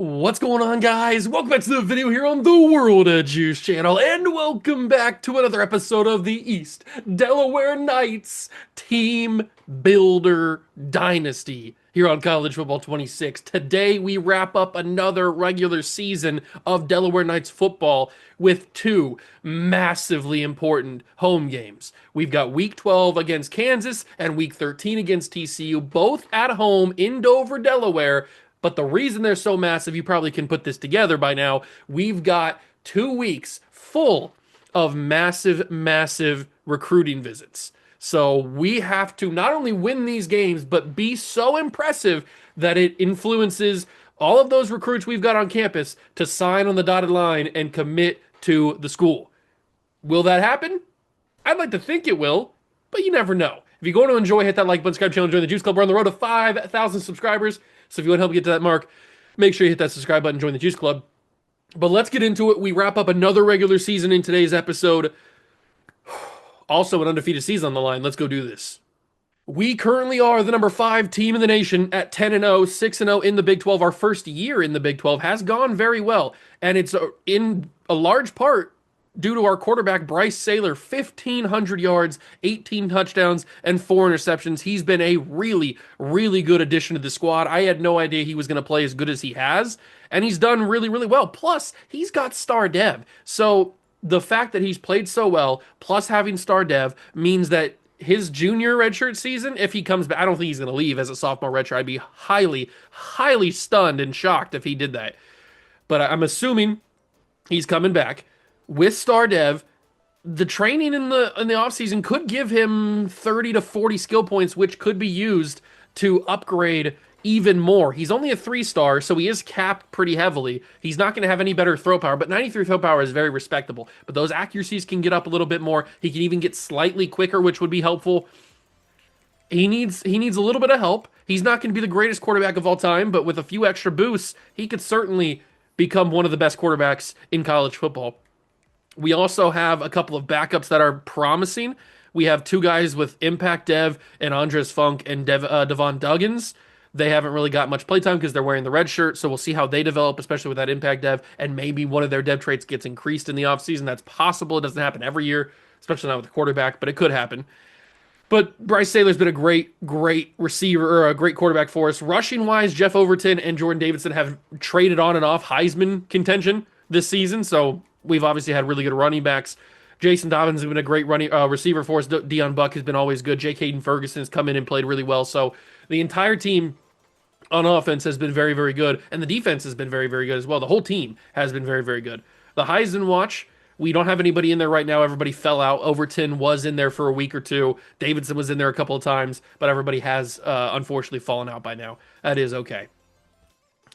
What's going on, guys? Welcome back to the video here on the World of Juice channel, and welcome back to another episode of the East Delaware Knights Team Builder Dynasty here on College Football 26. Today, we wrap up another regular season of Delaware Knights football with two massively important home games. We've got Week 12 against Kansas and Week 13 against TCU, both at home in Dover, Delaware. But the reason they're so massive, you probably can put this together by now. We've got 2 weeks full of massive recruiting visits. So we have to not only win these games, but be so impressive that it influences all of those recruits we've got on campus to sign on the dotted line and commit to the school. Will that happen? I'd like to think it will, but you never know. If you're going to enjoy, hit that like button, subscribe channel, join the Juice Club. We're on the road to 5,000 subscribers. So if you want to help get to that mark, make sure you hit that subscribe button, join the Juice Club. But let's get into it. We wrap up another regular season in today's episode. Also an undefeated season on the line. Let's go do this. We currently are the number 5 team in the nation at 10-0, 6-0 in the Big 12. Our first year in the Big 12 has gone very well, and it's in a large part due to our quarterback, Bryce Saylor, 1,500 yards, 18 touchdowns, and 4 interceptions. He's been a really good addition to the squad. I had no idea he was going to play as good as he has, and he's done really well. Plus, he's got star dev. So the fact that he's played so well, plus having star dev, means that his junior redshirt season, if he comes back, I don't think he's going to leave as a sophomore redshirt. I'd be highly stunned and shocked if he did that. But I'm assuming he's coming back with star dev. The training in the offseason could give him 30 to 40 skill points, which could be used to upgrade even more. He's only a 3-star, so he is capped pretty heavily. He's not going to have any better throw power, but 93 throw power is very respectable. But those accuracies can get up a little bit more. He can even get slightly quicker, which would be helpful. He needs a little bit of help. He's not going to be the greatest quarterback of all time, but with a few extra boosts, he could certainly become one of the best quarterbacks in college football. We also have a couple of backups that are promising. We have 2 guys with impact dev and Andres Funk and Devon Duggins. They haven't really got much playtime because they're wearing the red shirt, so we'll see how they develop, especially with that impact dev, and maybe one of their dev traits gets increased in the offseason. That's possible. It doesn't happen every year, especially not with the quarterback, but it could happen. But Bryce Saylor's been a great receiver, or a great quarterback for us. Rushing-wise, Jeff Overton and Jordan Davidson have traded on and off Heisman contention this season, so we've obviously had really good running backs. Jason Dobbins has been a great receiver for us. Deion Buck has been always good. Jake Hayden Ferguson has come in and played really well. So the entire team on offense has been very good, and the defense has been very good as well. The whole team has been very good. The Heisman watch, we don't have anybody in there right now. Everybody fell out. Overton was in there for a week or two. Davidson was in there a couple of times, but everybody has unfortunately fallen out by now. That is okay.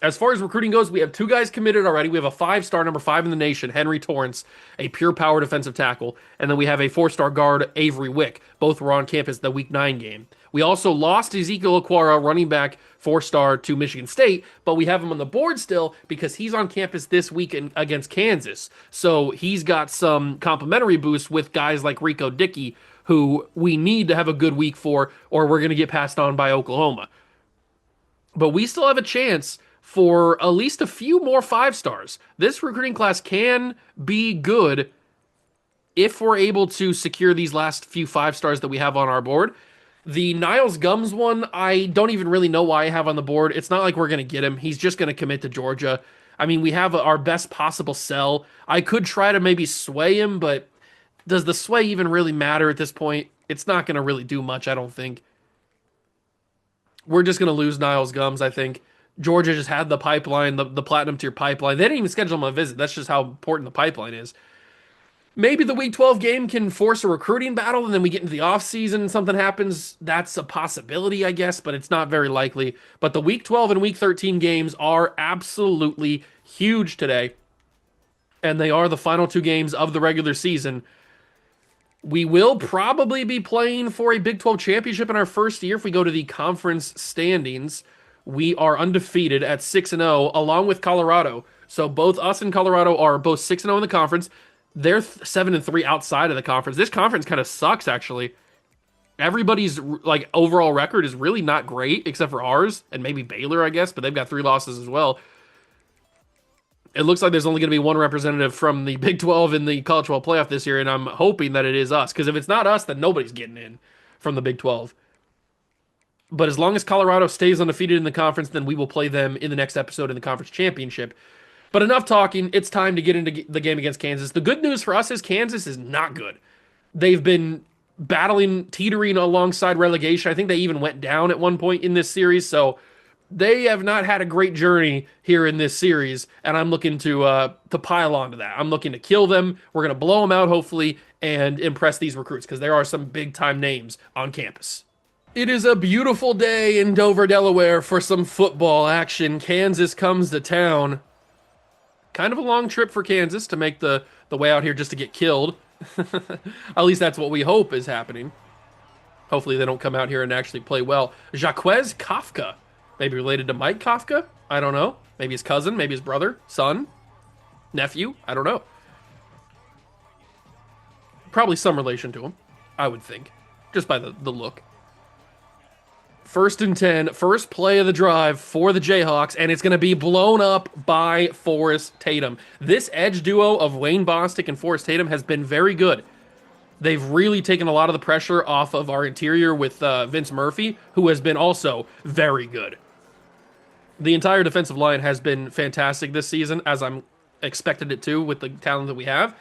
As far as recruiting goes, we have 2 guys committed already. We have a 5-star, number 5 in the nation, Henry Torrance, a pure power defensive tackle. And then we have a 4-star guard, Avery Wick. Both were on campus the Week 9 game. We also lost Ezekiel Aquara, running back, 4-star to Michigan State, but we have him on the board still because he's on campus this week against Kansas. So he's got some complimentary boosts with guys like Rico Dickey, who we need to have a good week for, or we're going to get passed on by Oklahoma. But we still have a chance for at least a few more 5-stars. This recruiting class can be good if we're able to secure these last few 5-stars that we have on our board. The Niles Gums one, I don't even really know why I have on the board. It's not like we're going to get him. He's just going to commit to Georgia. I mean, we have our best possible sell. I could try to maybe sway him, but does the sway even really matter at this point? It's not going to really do much, I don't think. We're just going to lose Niles Gums, I think. Georgia just had the pipeline, the platinum tier pipeline. They didn't even schedule him a visit. That's just how important the pipeline is. Maybe the Week 12 game can force a recruiting battle, and then we get into the offseason and something happens. That's a possibility, I guess, but it's not very likely. But the Week 12 and Week 13 games are absolutely huge today, and they are the final 2 games of the regular season. We will probably be playing for a Big 12 championship in our first year if we go to the conference standings. We are undefeated at 6-0, along with Colorado. So both us and Colorado are both 6-0 in the conference. They're 7-3 outside of the conference. This conference kind of sucks, actually. Everybody's like overall record is really not great, except for ours and maybe Baylor, I guess, but they've got 3 losses as well. It looks like there's only going to be one representative from the Big 12 in the College Football Playoff this year, and I'm hoping that it is us. Because if it's not us, then nobody's getting in from the Big 12. But as long as Colorado stays undefeated in the conference, then we will play them in the next episode in the conference championship. But enough talking. It's time to get into the game against Kansas. The good news for us is Kansas is not good. They've been battling, teetering alongside relegation. I think they even went down at one point in this series. So they have not had a great journey here in this series, and I'm looking to pile onto that. I'm looking to kill them. We're going to blow them out, hopefully, and impress these recruits because there are some big-time names on campus. It is a beautiful day in Dover, Delaware for some football action. Kansas comes to town. Kind of a long trip for Kansas to make the way out here just to get killed. At least that's what we hope is happening. Hopefully they don't come out here and actually play well. Jacques Kafka. Maybe related to Mike Kafka? I don't know. Maybe his cousin, maybe his brother, son, nephew? I don't know. Probably some relation to him, I would think. Just by the look. 1st and 10, first play of the drive for the Jayhawks, and it's going to be blown up by Forrest Tatum. This edge duo of Wayne Bostic and Forrest Tatum has been very good. They've really taken a lot of the pressure off of our interior with Vince Murphy, who has been also very good. The entire defensive line has been fantastic this season, as I'm expected it to with the talent that we have.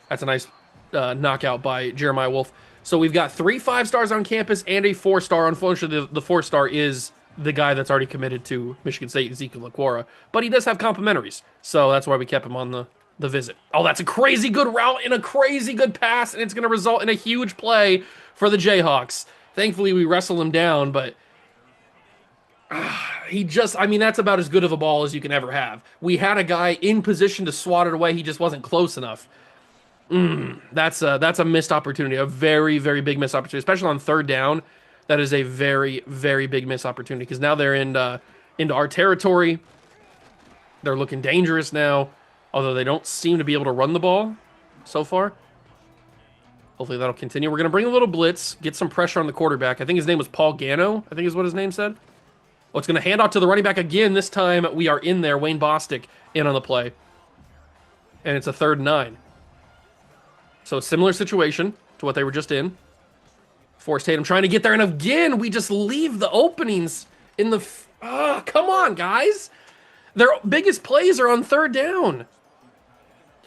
That's a nice knockout by Jeremiah Wolf. So we've got 3 5-stars on campus and a 4-star. Unfortunately, the 4-star is the guy that's already committed to Michigan State, Ezekiel Aquara. But he does have complimentaries, so that's why we kept him on the visit. Oh, that's a crazy good route and a crazy good pass, and it's going to result in a huge play for the Jayhawks. Thankfully, we wrestle him down, but that's about as good of a ball as you can ever have. We had a guy in position to swat it away. He just wasn't close enough. That's a missed opportunity, a very, very big missed opportunity, especially on 3rd down. That is a very, very big missed opportunity because now they're into our territory. They're looking dangerous now, although they don't seem to be able to run the ball so far. Hopefully that'll continue. We're going to bring a little blitz, get some pressure on the quarterback. I think his name was Paul Gano, I think is what his name said. Oh, it's going to hand off to the running back again. This time we are in there. Wayne Bostic in on the play. And it's a 3rd and 9. So a similar situation to what they were just in. Forrest Tatum trying to get there, and again, we just leave the openings in the... come on, guys. Their biggest plays are on 3rd down.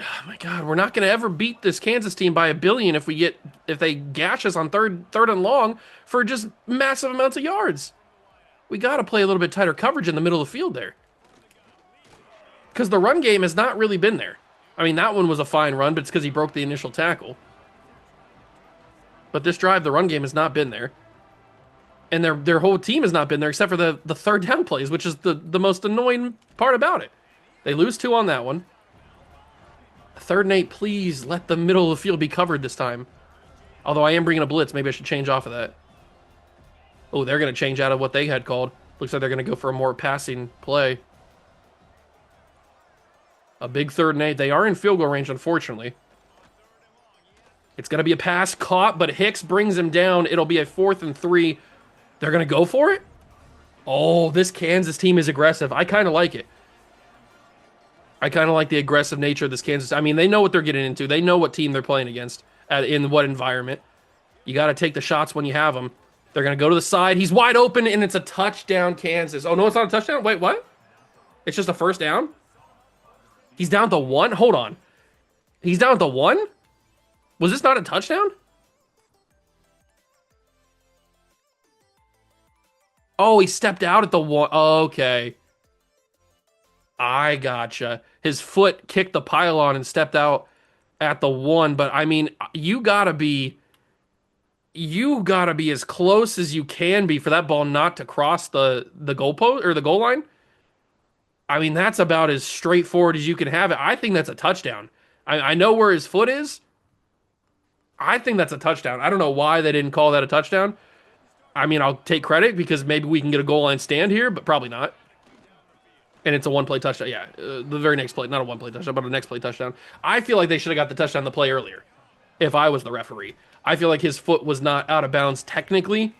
Oh, my God. We're not going to ever beat this Kansas team by a billion if they gash us on third and long for just massive amounts of yards. We got to play a little bit tighter coverage in the middle of the field there. Because the run game has not really been there. I mean, that one was a fine run, but it's because he broke the initial tackle. But this drive, the run game has not been there. And their whole team has not been there except for the 3rd down plays, which is the most annoying part about it. They lose 2 on that one. 3rd and 8, please let the middle of the field be covered this time. Although I am bringing a blitz. Maybe I should change off of that. Oh, they're going to change out of what they had called. Looks like they're going to go for a more passing play. A big 3rd and 8. They are in field goal range, unfortunately. It's going to be a pass caught, but Hicks brings him down. It'll be a 4th and 3. They're going to go for it? Oh, this Kansas team is aggressive. I kind of like it. I kind of like the aggressive nature of this Kansas. I mean, they know what they're getting into. They know what team they're playing against, in what environment. You got to take the shots when you have them. They're going to go to the side. He's wide open, and it's a touchdown, Kansas. Oh, no, it's not a touchdown? Wait, what? It's just a 1st down? He's down to 1? Hold on. He's down to 1? Was this not a touchdown? Oh, he stepped out at the 1. Okay. I gotcha. His foot kicked the pylon and stepped out at the 1. But, I mean, you gotta be as close as you can be for that ball not to cross the goalpost or the goal line. I mean, that's about as straightforward as you can have it. I think that's a touchdown. I know where his foot is. I think that's a touchdown. I don't know why they didn't call that a touchdown. I mean, I'll take credit because maybe we can get a goal line stand here, but probably not. And it's a 1-play touchdown. Yeah, the very next play. Not a 1-play touchdown, but a next play touchdown. I feel like they should have got the touchdown the play earlier if I was the referee. I feel like his foot was not out of bounds technically.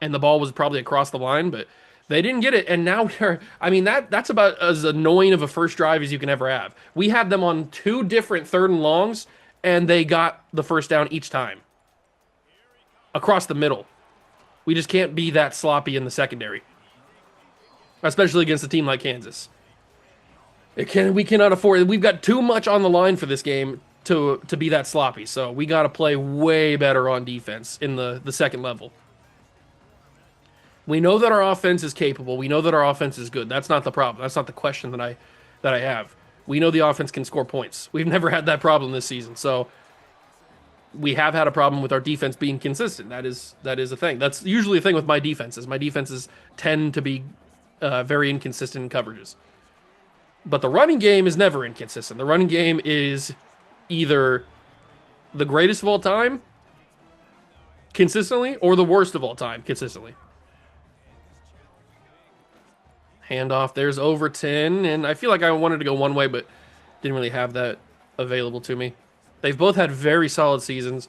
And the ball was probably across the line, but They didn't get it, and now we're. I mean, that's about as annoying of a first drive as you can ever have. We had them on two different third and longs, and they got the first down each time across the middle. We just can't be that sloppy in the secondary, especially against a team like Kansas. We cannot afford it. We've got too much on the line for this game to be that sloppy. So we got to play way better on defense in the second level. We know that our offense is capable. We know that our offense is good. That's not the problem. That's not the question that I have. We know the offense can score points. We've never had that problem this season. So we have had a problem with our defense being consistent. That is a thing. That's usually a thing with my defenses. My defenses tend to be very inconsistent in coverages. But the running game is never inconsistent. The running game is either the greatest of all time consistently or the worst of all time consistently. Handoff, there's Overton, and I feel like I wanted to go one way, but didn't really have that available to me. They've both had very solid seasons.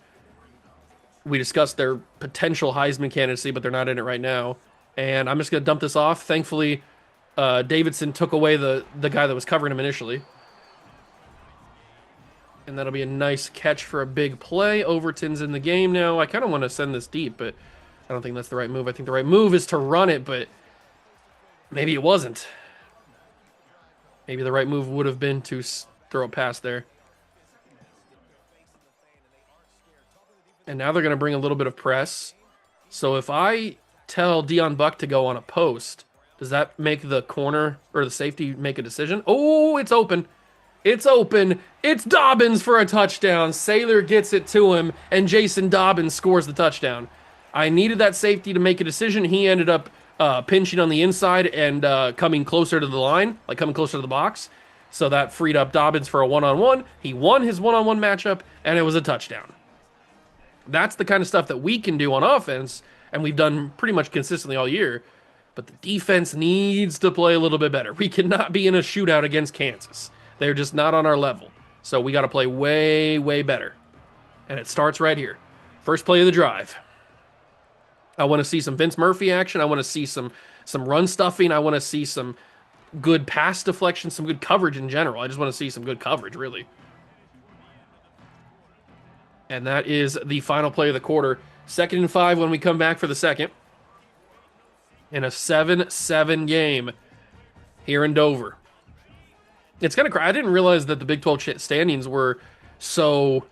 We discussed their potential Heisman candidacy, but they're not in it right now. And I'm just going to dump this off. Thankfully, Davidson took away the guy that was covering him initially. And that'll be a nice catch for a big play. Overton's in the game now. I kind of want to send this deep, but I don't think that's the right move. I think the right move is to run it, but maybe it wasn't. Maybe the right move would have been to throw a pass there. And now they're going to bring a little bit of press. So if I tell Dion Buck to go on a post, does that make the corner or the safety make a decision? Oh, it's open. It's open. It's Dobbins for a touchdown. Saylor gets it to him, and Jason Dobbins scores the touchdown. I needed that safety to make a decision. He ended up pinching on the inside and coming closer to the line, like coming closer to the box. So that freed up Dobbins for a one-on-one. He won his one-on-one matchup, and it was a touchdown. That's the kind of stuff that we can do on offense, and we've done pretty much consistently all year. But the defense needs to play a little bit better. We cannot be in a shootout against Kansas. They're just not on our level. So we got to play way, way better. And it starts right here. First play of the drive. I want to see some Vince Murphy action. I want to see some run stuffing. I want to see some good pass deflection, some good coverage in general. I just want to see some good coverage, really. And that is the final play of the quarter. 2nd and 5 when we come back for the second. In a 7-7 game here in Dover. It's kind of crazy. I didn't realize that the Big 12 standings were so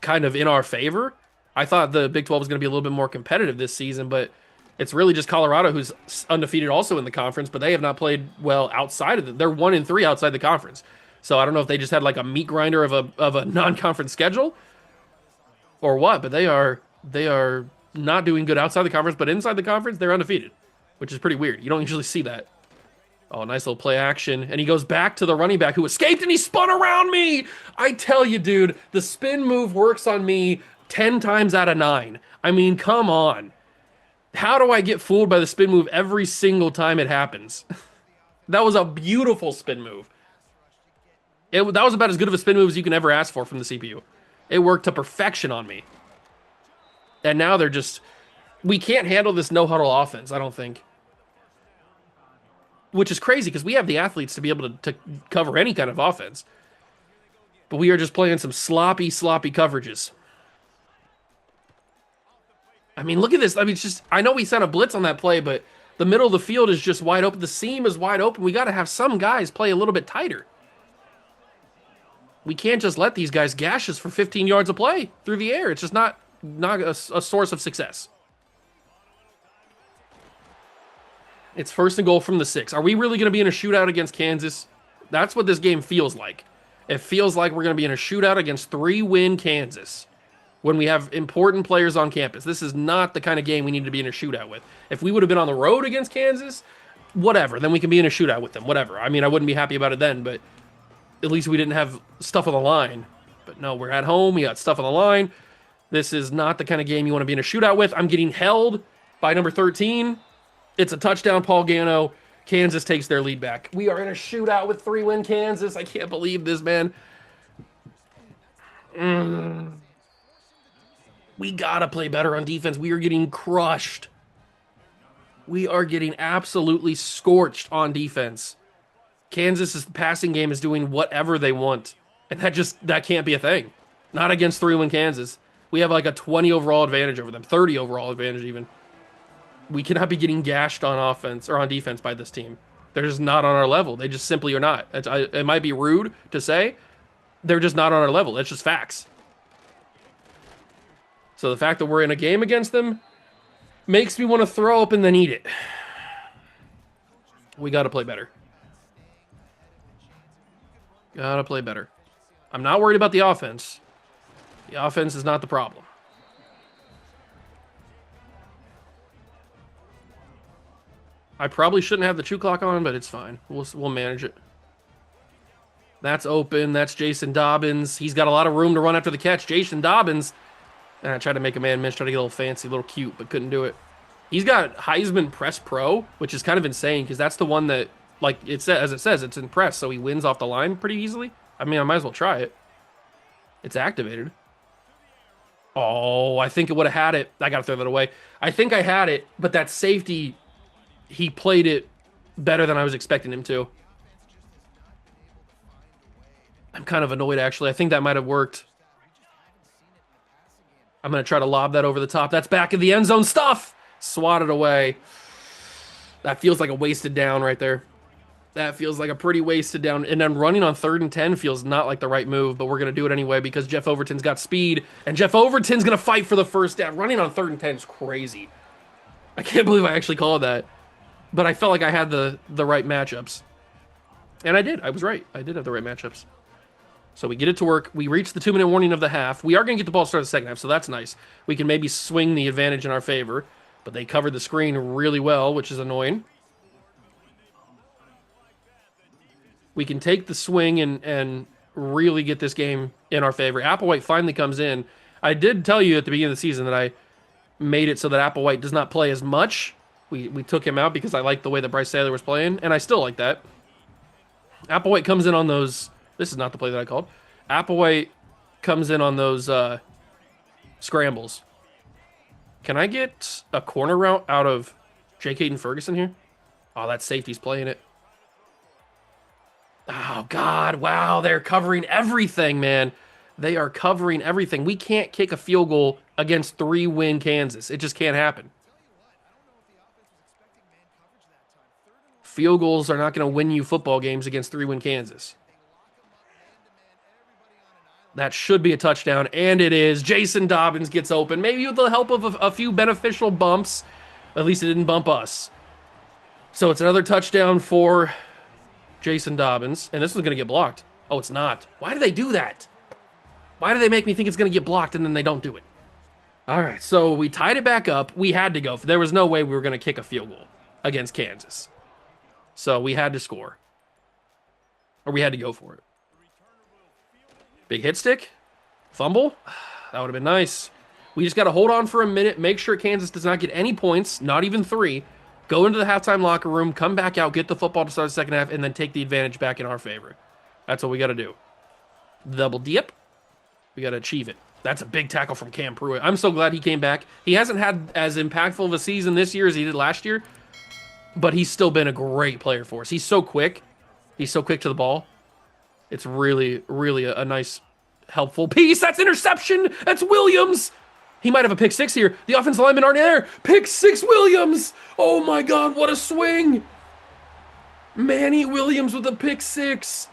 kind of in our favor. I thought the Big 12 was going to be a little bit more competitive this season, but it's really just Colorado who's undefeated also in the conference, but they have not played well outside of it. They're 1-3 outside the conference. So I don't know if they just had like a meat grinder of a non-conference schedule or what, but they are not doing good outside the conference, but inside the conference, they're undefeated, which is pretty weird. You don't usually see that. Oh, nice little play action. And he goes back to the running back who escaped, and he spun around me. I tell you, dude, the spin move works on me 10 times out of 9. I mean, come on. How do I get fooled by the spin move every single time it happens? That was a beautiful spin move. That was about as good of a spin move as you can ever ask for from the CPU. It worked to perfection on me. And now they're just... We can't handle this no-huddle offense, I don't think. Which is crazy, because we have the athletes to be able to cover any kind of offense. But we are just playing some sloppy coverages. I mean, look at this. I mean, it's just... I know we sent a blitz on that play, but the middle of the field is just wide open. The seam is wide open. We got to have some guys play a little bit tighter. We can't just let these guys gash us for 15 yards of play through the air. It's just not a source of success. It's 1st and goal from the 6. Are we really going to be in a shootout against Kansas? That's what this game feels like. It feels like we're going to be in a shootout against 3-win Kansas when we have important players on campus. This is not the kind of game we need to be in a shootout with. If we would have been on the road against Kansas, whatever, then we can be in a shootout with them, whatever. I mean, I wouldn't be happy about it then, but at least we didn't have stuff on the line. But no, we're at home. We got stuff on the line. This is not the kind of game you want to be in a shootout with. I'm getting held by number 13. It's a touchdown, Paul Gano. Kansas takes their lead back. We are in a shootout with 3-win Kansas. I can't believe this, man. We got to play better on defense. We are getting crushed. We are getting absolutely scorched on defense. Kansas's passing game is doing whatever they want. And that can't be a thing. Not against 3-win Kansas. We have like a 20 overall advantage over them, 30 overall advantage even. We cannot be getting gashed on offense or on defense by this team. They're just not on our level. They just simply are not. It might be rude to say. They're just not on our level. It's just facts. So the fact that we're in a game against them makes me want to throw up and then eat it. We got to play better. Got to play better. I'm not worried about the offense. The offense is not the problem. I probably shouldn't have the 2 clock on, but it's fine. We'll manage it. That's open. That's Jason Dobbins. He's got a lot of room to run after the catch. Jason Dobbins. And I tried to make a man miss, tried to get a little fancy, a little cute, but couldn't do it. He's got Heisman Press Pro, which is kind of insane because that's the one that, like as it says, it's in press, so he wins off the line pretty easily. I mean, I might as well try it. It's activated. Oh, I think it would have had it. I got to throw that away. I think I had it, but that safety, he played it better than I was expecting him to. I'm kind of annoyed, actually. I think that might have worked. I'm going to try to lob that over the top. That's back in the end zone stuff. Swatted away. That feels like a wasted down right there. That feels like a pretty wasted down. And then running on 3rd and 10 feels not like the right move, but we're going to do it anyway because Jeff Overton's got speed, and Jeff Overton's going to fight for the first down. Running on 3rd and 10 is crazy. I can't believe I actually called that. But I felt like I had the right matchups. And I did. I was right. I did have the right matchups. So we get it to work. We reach the 2-minute warning of the half. We are going to get the ball started the second half, so that's nice. We can maybe swing the advantage in our favor, but they covered the screen really well, which is annoying. We can take the swing and really get this game in our favor. Applewhite finally comes in. I did tell you at the beginning of the season that I made it so that Applewhite does not play as much. We took him out because I liked the way that Bryce Saylor was playing, and I still like that. Applewhite comes in on those... This is not the play that I called. Applewhite comes in on those scrambles. Can I get a corner route out of J. Caden Ferguson here? Oh, that safety's playing it. Oh, God. Wow, they're covering everything, man. They are covering everything. We can't kick a field goal against 3-win Kansas. It just can't happen. Field goals are not going to win you football games against 3-win Kansas. That should be a touchdown, and it is. Jason Dobbins gets open, maybe with the help of a few beneficial bumps. At least it didn't bump us. So it's another touchdown for Jason Dobbins, and this is going to get blocked. Oh, it's not. Why do they do that? Why do they make me think it's going to get blocked, and then they don't do it? All right, so we tied it back up. We had to go. There was no way we were going to kick a field goal against Kansas. So we had to score. Or we had to go for it. Big hit stick. Fumble. That would have been nice. We just got to hold on for a minute, make sure Kansas does not get any points, not even 3. Go into the halftime locker room, come back out, get the football to start the second half, and then take the advantage back in our favor. That's what we got to do. Double dip. We got to achieve it. That's a big tackle from Cam Pruitt. I'm so glad he came back. He hasn't had as impactful of a season this year as he did last year, but he's still been a great player for us. He's so quick. He's so quick to the ball. It's really, really a nice, helpful piece. That's interception. That's Williams. He might have a pick 6 here. The offensive linemen aren't there. Pick 6 Williams. Oh my God, what a swing. Manny Williams with a pick 6.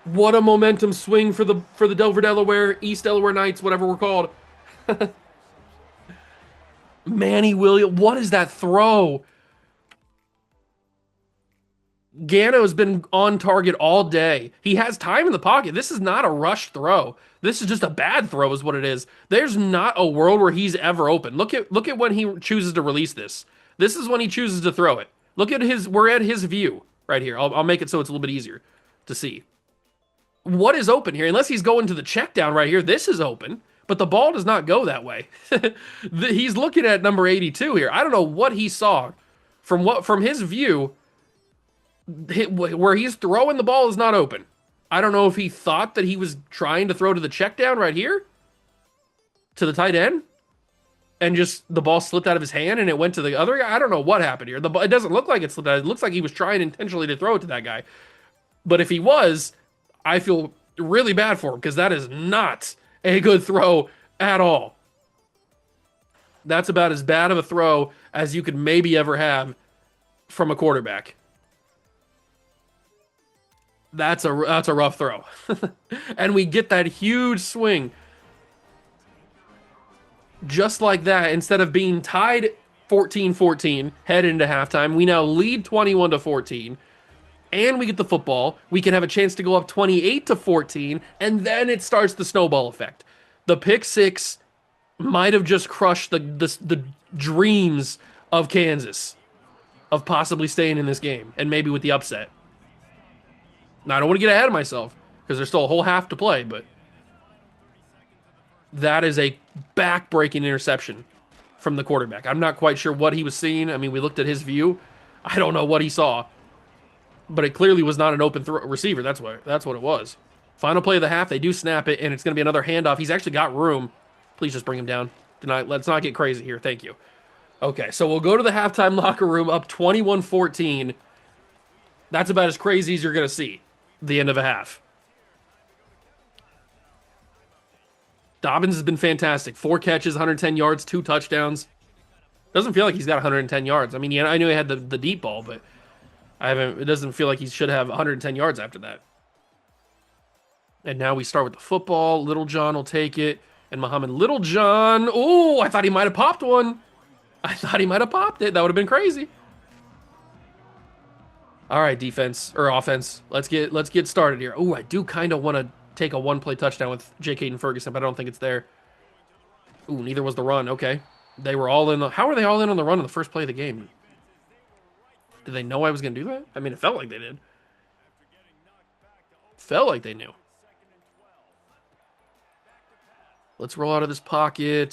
What a momentum swing for the Delaware, East Delaware Knights, whatever we're called. Manny Williams, what is that throw? Gano's been on target all day. He has time in the pocket. This is not a rushed throw. This is just a bad throw is what it is. There's not a world where he's ever open. Look at when he chooses to release this. This is when he chooses to throw it. Look at we're at his view right here. I'll make it so it's a little bit easier to see. What is open here? Unless he's going to the check down right here, this is open, but the ball does not go that way. He's looking at number 82 here. I don't know what he saw from his view. Where he's throwing the ball is not open. I don't know if he thought that he was trying to throw to the check down right here to the tight end, and just the ball slipped out of his hand and it went to the other guy. I don't know what happened here. It doesn't look like it slipped out. It looks like he was trying intentionally to throw it to that guy. But if he was, I feel really bad for him because that is not a good throw at all. That's about as bad of a throw as you could maybe ever have from a quarterback. That's a rough throw. And we get that huge swing. Just like that, instead of being tied 14-14 head into halftime, we now lead 21-14. And we get the football. We can have a chance to go up 28-14, and then it starts the snowball effect. The pick six might have just crushed the dreams of Kansas of possibly staying in this game, and maybe with the upset. Now, I don't want to get ahead of myself, because there's still a whole half to play, but that is a back-breaking interception from the quarterback. I'm not quite sure what he was seeing. I mean, we looked at his view. I don't know what he saw. But it clearly was not an open receiver. That's what it was. Final play of the half. They do snap it, and it's going to be another handoff. He's actually got room. Please just bring him down. Let's not get crazy here. Thank you. Okay, so we'll go to the halftime locker room up 21-14. That's about as crazy as you're going to see the end of a half. Dobbins has been fantastic. 4 catches, 110 yards, 2 touchdowns. Doesn't feel like he's got 110 yards. I mean, I knew he had the deep ball, but it doesn't feel like he should have 110 yards after that. And now we start with the football. Little John will take it. And Muhammad Littlejohn. Oh, I thought he might have popped one. I thought he might have popped it. That would have been crazy. All right, defense or offense. Let's get started here. Oh, I do kind of want to take a one-play touchdown with J. Caden Ferguson, but I don't think it's there. Ooh, neither was the run. Okay. They were all in the... How were they all in on the run in the first play of the game? Did they know I was going to do that? I mean, it felt like they did. Felt like they knew. Let's roll out of this pocket.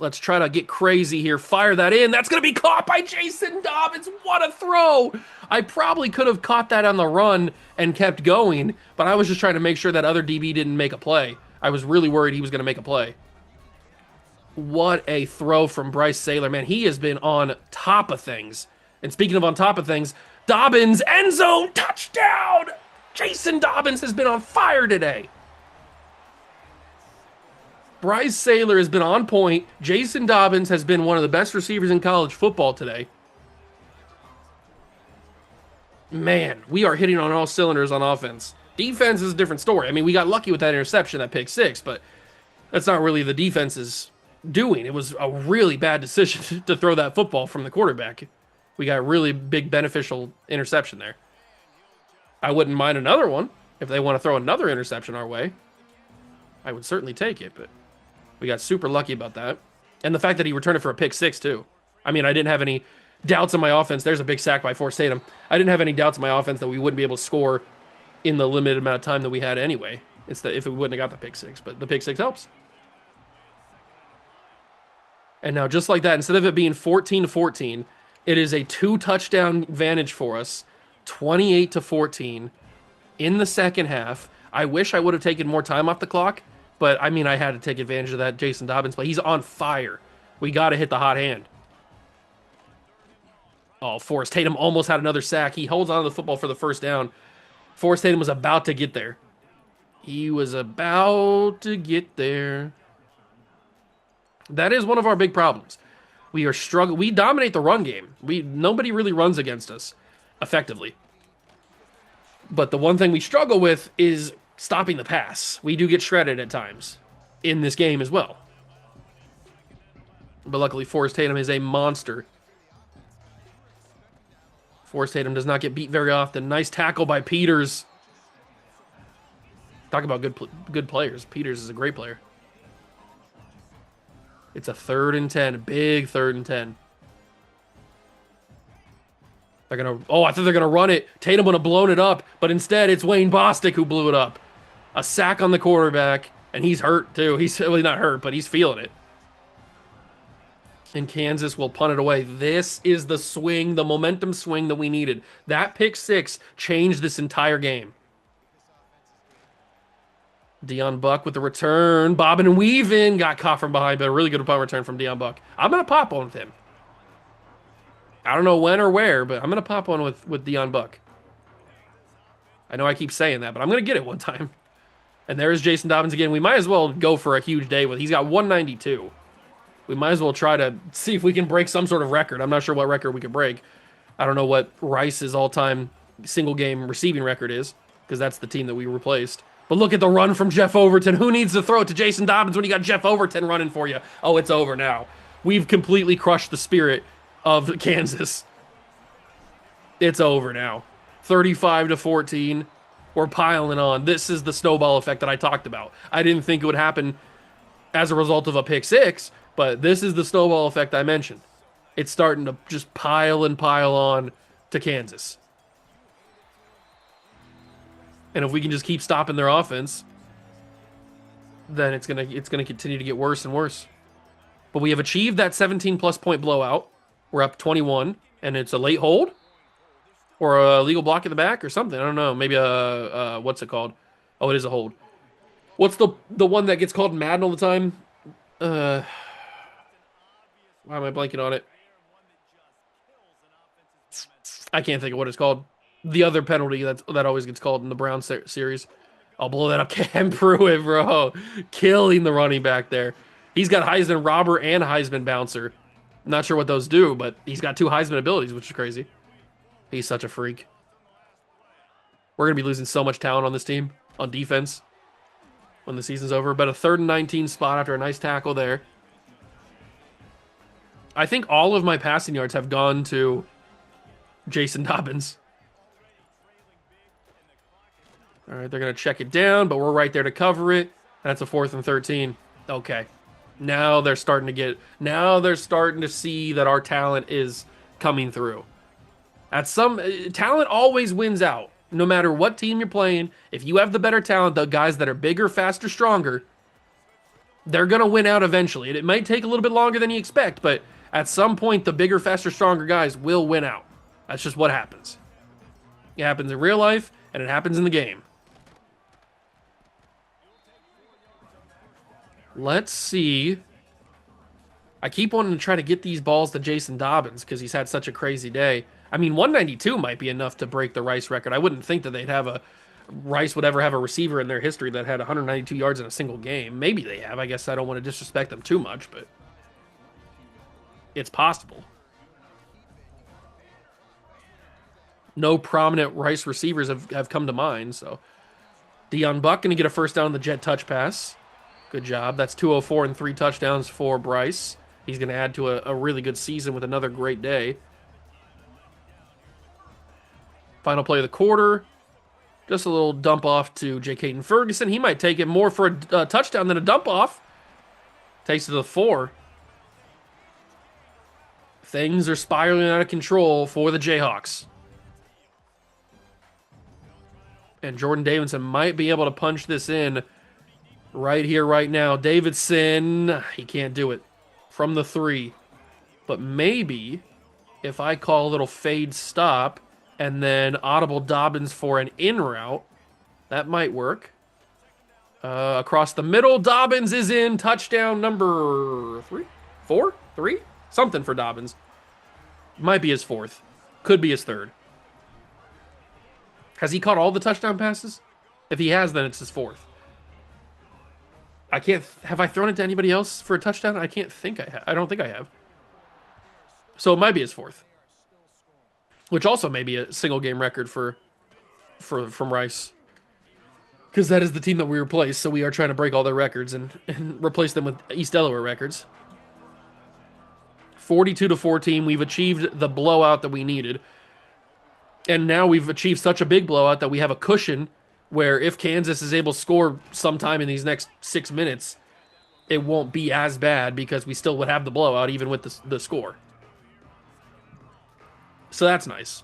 Let's try to get crazy here. Fire that in. That's going to be caught by Jason Dobbins. What a throw. I probably could have caught that on the run and kept going, but I was just trying to make sure that other DB didn't make a play. I was really worried he was going to make a play. What a throw from Bryce Saylor. Man, he has been on top of things. And speaking of on top of things, Dobbins, end zone, touchdown! Jason Dobbins has been on fire today. Bryce Saylor has been on point. Jason Dobbins has been one of the best receivers in college football today. Man, we are hitting on all cylinders on offense. Defense is a different story. I mean, we got lucky with that interception, that pick six, but that's not really the defense's doing. It was a really bad decision to throw that football from the quarterback. We got a really big beneficial interception there. I wouldn't mind another one if they want to throw another interception our way. I would certainly take it, but we got super lucky about that. And the fact that he returned it for a pick six, too. I mean, I didn't have any doubts in my offense. There's a big sack by Forrest Tatum. I didn't have any doubts in my offense that we wouldn't be able to score in the limited amount of time that we had anyway. If we wouldn't have got the pick six. But the pick six helps. And now, just like that, instead of it being 14-14, it is a 2-touchdown advantage for us. 28-14 in the second half. I wish I would have taken more time off the clock, but I mean, I had to take advantage of that Jason Dobbins play. He's on fire. We got to hit the hot hand. Oh, Forrest Tatum almost had another sack. He holds on to the football for the first down. Forrest Tatum was about to get there. He was about to get there. That is one of our big problems. We are struggling. We dominate the run game. Nobody really runs against us effectively. But the one thing we struggle with is stopping the pass. We do get shredded at times in this game as well. But luckily, Forrest Tatum is a monster. Forrest Tatum does not get beat very often. Nice tackle by Peters. Talk about good players. Peters is a great player. It's a 3rd and 10. A big 3rd and 10. They're going to... Oh, I thought they're going to run it. Tatum would have blown it up, but instead it's Wayne Bostic who blew it up. A sack on the quarterback, and he's hurt too. He's really not hurt, but he's feeling it. And Kansas will punt it away. This is the swing, the momentum swing that we needed. That pick six changed this entire game. Dion Buck with the return. Bobbing and weaving. Got caught from behind, but a really good punt return from Dion Buck. I'm going to pop one with him. I don't know when or where, but I'm going to pop one with Dion Buck. I know I keep saying that, but I'm going to get it one time. And there's Jason Dobbins again. We might as well go for a huge day with. He's got 192. We might as well try to see if we can break some sort of record. I'm not sure what record we could break. I don't know what Rice's all-time single game receiving record is, because that's the team that we replaced. But look at the run from Jeff Overton. Who needs to throw it to Jason Dobbins when you got Jeff Overton running for you? Oh, it's over now. We've completely crushed the spirit of Kansas. It's over now. 35-14. We're piling on. This is the snowball effect that I talked about. I didn't think it would happen as a result of a pick six, but this is the snowball effect I mentioned. It's starting to just pile and pile on to Kansas. And if we can just keep stopping their offense, then it's gonna continue to get worse and worse. But we have achieved that 17-plus point blowout. We're up 21, and it's a late hold or a legal block in the back or something. I don't know. Maybe what's it called? Oh, it is a hold. What's the one that gets called in Madden all the time? Why am I blanking on it? I can't think of what it's called. The other penalty that always gets called in the Brown series. I'll blow that up. Cam Pruitt, bro. Killing the running back there. He's got Heisman robber and Heisman bouncer. Not sure what those do, but he's got 2 Heisman abilities, which is crazy. He's such a freak. We're going to be losing so much talent on this team, on defense, when the season's over. But a 3rd and 19 spot after a nice tackle there. I think all of my passing yards have gone to Jason Dobbins. All right, they're going to check it down, but we're right there to cover it. That's a 4th and 13. Okay. Now they're starting to see that our talent is coming through. Talent always wins out. No matter what team you're playing, if you have the better talent, the guys that are bigger, faster, stronger, they're going to win out eventually. It might take a little bit longer than you expect, but at some point, the bigger, faster, stronger guys will win out. That's just what happens. It happens in real life, and it happens in the game. Let's see. I keep wanting to try to get these balls to Jason Dobbins because he's had such a crazy day. I mean, 192 might be enough to break the Rice record. I wouldn't think that Rice would ever have a receiver in their history that had 192 yards in a single game. Maybe they have. I guess I don't want to disrespect them too much, but it's possible. No prominent Rice receivers have come to mind, so. Dion Buck going to get a first down on the jet touch pass. Good job. That's 204 and 3 touchdowns for Bryce. He's going to add to a really good season with another great day. Final play of the quarter. Just a little dump off to J. Caden Ferguson. He might take it more for a touchdown than a dump off. Takes it to the 4. Things are spiraling out of control for the Jayhawks. And Jordan Davidson might be able to punch this in right here, right now. Davidson, he can't do it from the 3. But maybe if I call a little fade stop and then audible Dobbins for an in route, that might work. Across the middle, Dobbins is in. Touchdown number 3? 4? 3? Something for Dobbins. Might be his 4th. Could be his 3rd. Has he caught all the touchdown passes? If he has, then it's his 4th. Have I thrown it to anybody else for a touchdown? I can't think I have. I don't think I have. So it might be his 4th. Which also may be a single game record from Rice. Because that is the team that we replaced, so we are trying to break all their records and replace them with East Delaware records. 42-14, we've achieved the blowout that we needed. And now we've achieved such a big blowout that we have a cushion where if Kansas is able to score sometime in these next 6 minutes, it won't be as bad because we still would have the blowout even with the score. So that's nice.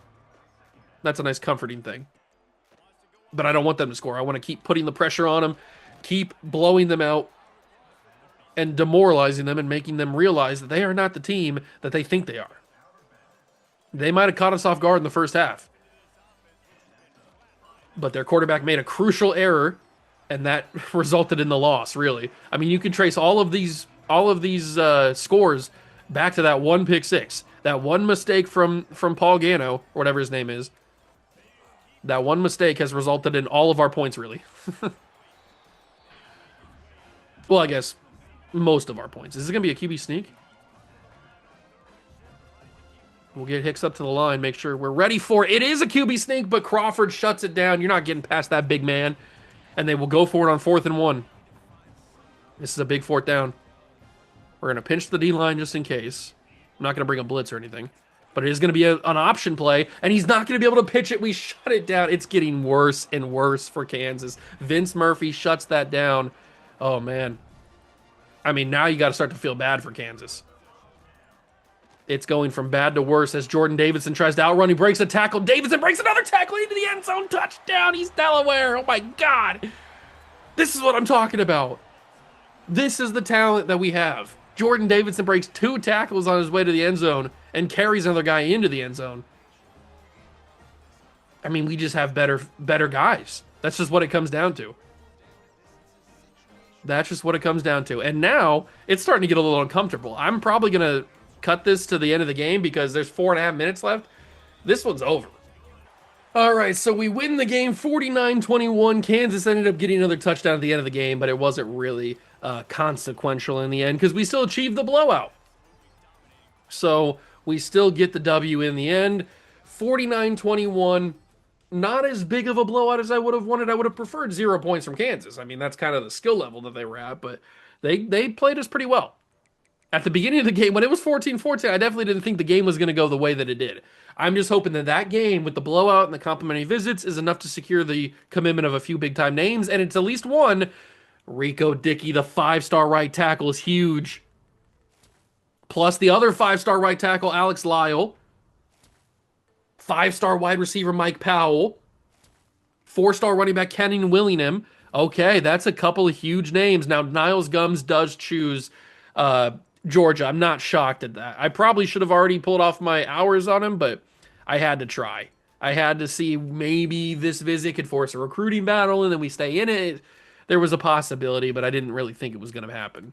That's a nice comforting thing. But I don't want them to score. I want to keep putting the pressure on them, keep blowing them out, and demoralizing them and making them realize that they are not the team that they think they are. They might have caught us off guard in the first half. But their quarterback made a crucial error and that resulted in the loss. Really, I mean, you can trace all of these scores back to that one pick six, that one mistake from Paul Gano or whatever his name is. That one mistake has resulted in all of our points, really. Well, I guess most of our points. Is this gonna be a QB sneak? We'll get Hicks up to the line, make sure we're ready for it. It is a QB sneak, but Crawford shuts it down. You're not getting past that big man. And they will go for it on 4th and 1. This is a big 4th down. We're going to pinch the D-line just in case. I'm not going to bring a blitz or anything. But it is going to be an option play, and he's not going to be able to pitch it. We shut it down. It's getting worse and worse for Kansas. Vince Murphy shuts that down. Oh, man. I mean, now you got to start to feel bad for Kansas. It's going from bad to worse as Jordan Davidson tries to outrun. He breaks a tackle. Davidson breaks another tackle into the end zone. Touchdown. He's Delaware. Oh, my God. This is what I'm talking about. This is the talent that we have. Jordan Davidson breaks 2 tackles on his way to the end zone and carries another guy into the end zone. I mean, we just have better guys. That's just what it comes down to. That's just what it comes down to. And now it's starting to get a little uncomfortable. I'm probably going to cut this to the end of the game because there's 4.5 minutes left. This one's over. All right, so we win the game 49-21. Kansas ended up getting another touchdown at the end of the game, but it wasn't really consequential in the end because we still achieved the blowout. So we still get the W in the end. 49-21, not as big of a blowout as I would have wanted. I would have preferred 0 points from Kansas. I mean, that's kind of the skill level that they were at, but they played us pretty well. At the beginning of the game, when it was 14-14, I definitely didn't think the game was going to go the way that it did. I'm just hoping that that game with the blowout and the complimentary visits is enough to secure the commitment of a few big-time names, and it's at least one. Rico Dickey, the 5-star right tackle, is huge. Plus the other 5-star right tackle, Alex Lyle. 5-star wide receiver, Mike Powell. 4-star running back, Kenyon Willingham. Okay, that's a couple of huge names. Now, Niles Gums does choose Georgia. I'm not shocked at that. I probably should have already pulled off my hours on him, but I had to try. I had to see maybe this visit could force a recruiting battle and then we stay in it. There was a possibility, but I didn't really think it was going to happen.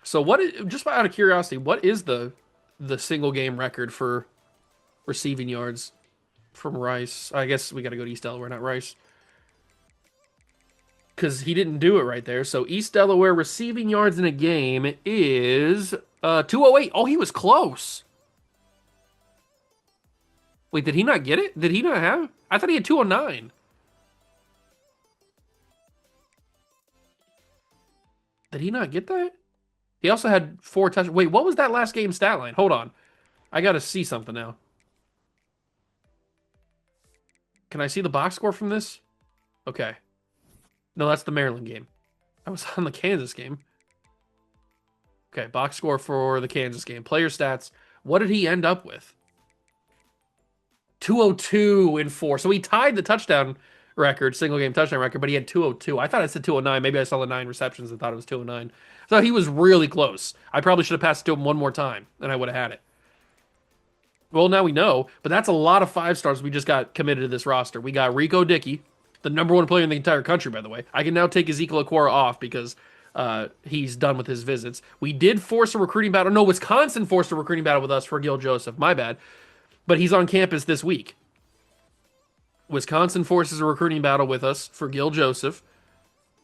So just out of curiosity, what is the single game record for receiving yards from Rice? I guess we got to go to East Delaware, not Rice. Because he didn't do it right there. So East Delaware receiving yards in a game is 208. Oh, he was close. Wait, did he not get it? Did he not have? I thought he had 209. Did he not get that? He also had 4 touchdowns. Wait, what was that last game stat line? Hold on. I got to see something now. Can I see the box score from this? Okay. No, that's the Maryland game. I was on the Kansas game. Okay, box score for the Kansas game. Player stats. What did he end up with? 202 in 4. So he tied the touchdown record, single game touchdown record, but he had 202. I thought it said 209. Maybe I saw the 9 receptions and thought it was 209. So he was really close. I probably should have passed it to him one more time, and I would have had it. Well, now we know, but that's a lot of 5-stars we just got committed to this roster. We got Rico Dickey, the #1 player in the entire country, by the way. I can now take Ezekiel Aquara off because he's done with his visits. We did force a recruiting battle. No, Wisconsin forced a recruiting battle with us for Gil Joseph. My bad. But he's on campus this week. Wisconsin forces a recruiting battle with us for Gil Joseph.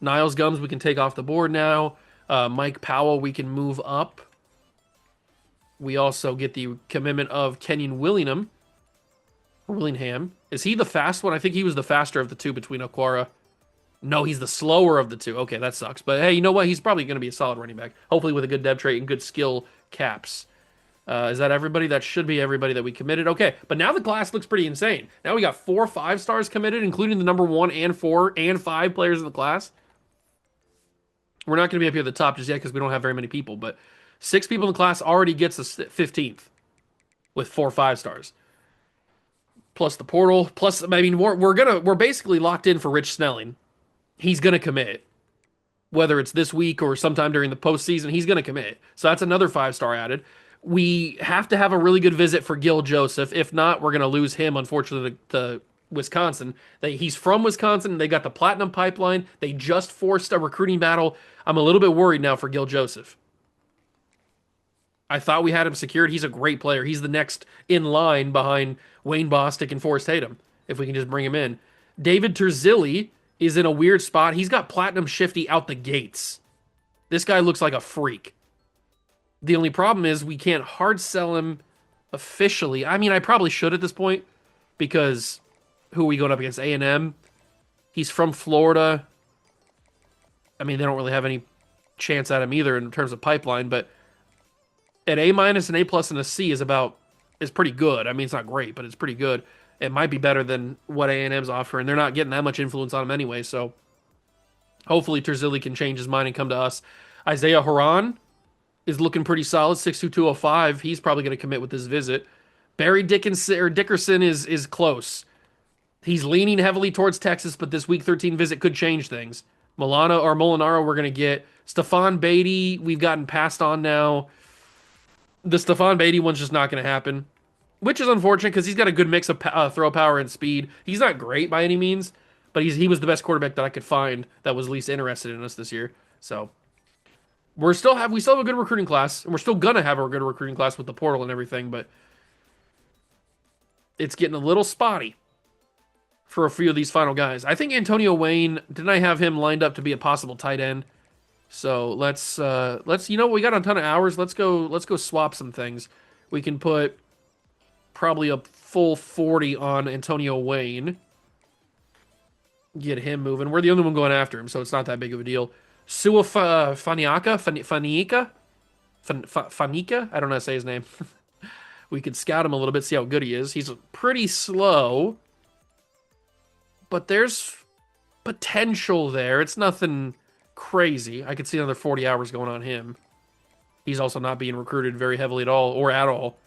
Niles Gums we can take off the board now. Mike Powell we can move up. We also get the commitment of Kenyon Willingham. Is he the fast one? I think he was the faster of the two between Aquara. No, he's the slower of the two. Okay, that sucks. But hey, you know what? He's probably going to be a solid running back. Hopefully with a good depth trait and good skill caps. Is that everybody? That should be everybody that we committed. Okay, but now the class looks pretty insane. Now we got 4 5-stars committed, including the #1 and 4 and 5 players in the class. We're not going to be up here at the top just yet because we don't have very many people, but 6 people in the class already gets us 15th with 4 5-stars. Plus the portal. Plus, I mean, we're basically locked in for Rich Snelling. He's gonna commit, whether it's this week or sometime during the postseason. He's gonna commit. So that's another 5-star added. We have to have a really good visit for Gil Joseph. If not, we're gonna lose him, unfortunately, to Wisconsin. He's from Wisconsin. They got the Platinum Pipeline. They just forced a recruiting battle. I'm a little bit worried now for Gil Joseph. I thought we had him secured. He's a great player. He's the next in line behind Wayne Bostic and Forrest Tatum, if we can just bring him in. David Terzilli is in a weird spot. He's got Platinum Shifty out the gates. This guy looks like a freak. The only problem is we can't hard sell him officially. I mean, I probably should at this point because who are we going up against? A&M? He's from Florida. I mean, they don't really have any chance at him either in terms of pipeline, but an A-, an A+, and a C is pretty good. I mean, it's not great, but it's pretty good. It might be better than what A&M's offering. They're not getting that much influence on him anyway, so hopefully Terzilli can change his mind and come to us. Isaiah Haran is looking pretty solid, 6'2", 205. He's probably going to commit with this visit. Barry Dickerson is close. He's leaning heavily towards Texas, but this Week 13 visit could change things. Molinaro we're going to get. Stephon Beatty, we've gotten passed on now. The Stephon Beatty one's just not going to happen, which is unfortunate because he's got a good mix of throw power and speed. He's not great by any means, but he was the best quarterback that I could find that was least interested in us this year. So we still have a good recruiting class, and we're still gonna have a good recruiting class with the portal and everything, but it's getting a little spotty for a few of these final guys. I think Antonio Wayne, didn't I have him lined up to be a possible tight end? So let's we got a ton of hours. Let's go swap some things. We can put probably a full 40 on Antonio Wayne. Get him moving. We're the only one going after him, so it's not that big of a deal. Sua Fanica? I don't know how to say his name. We could scout him a little bit, see how good he is. He's pretty slow, but there's potential there. It's nothing crazy. I could see another 40 hours going on him. He's also not being recruited very heavily at all, or at all.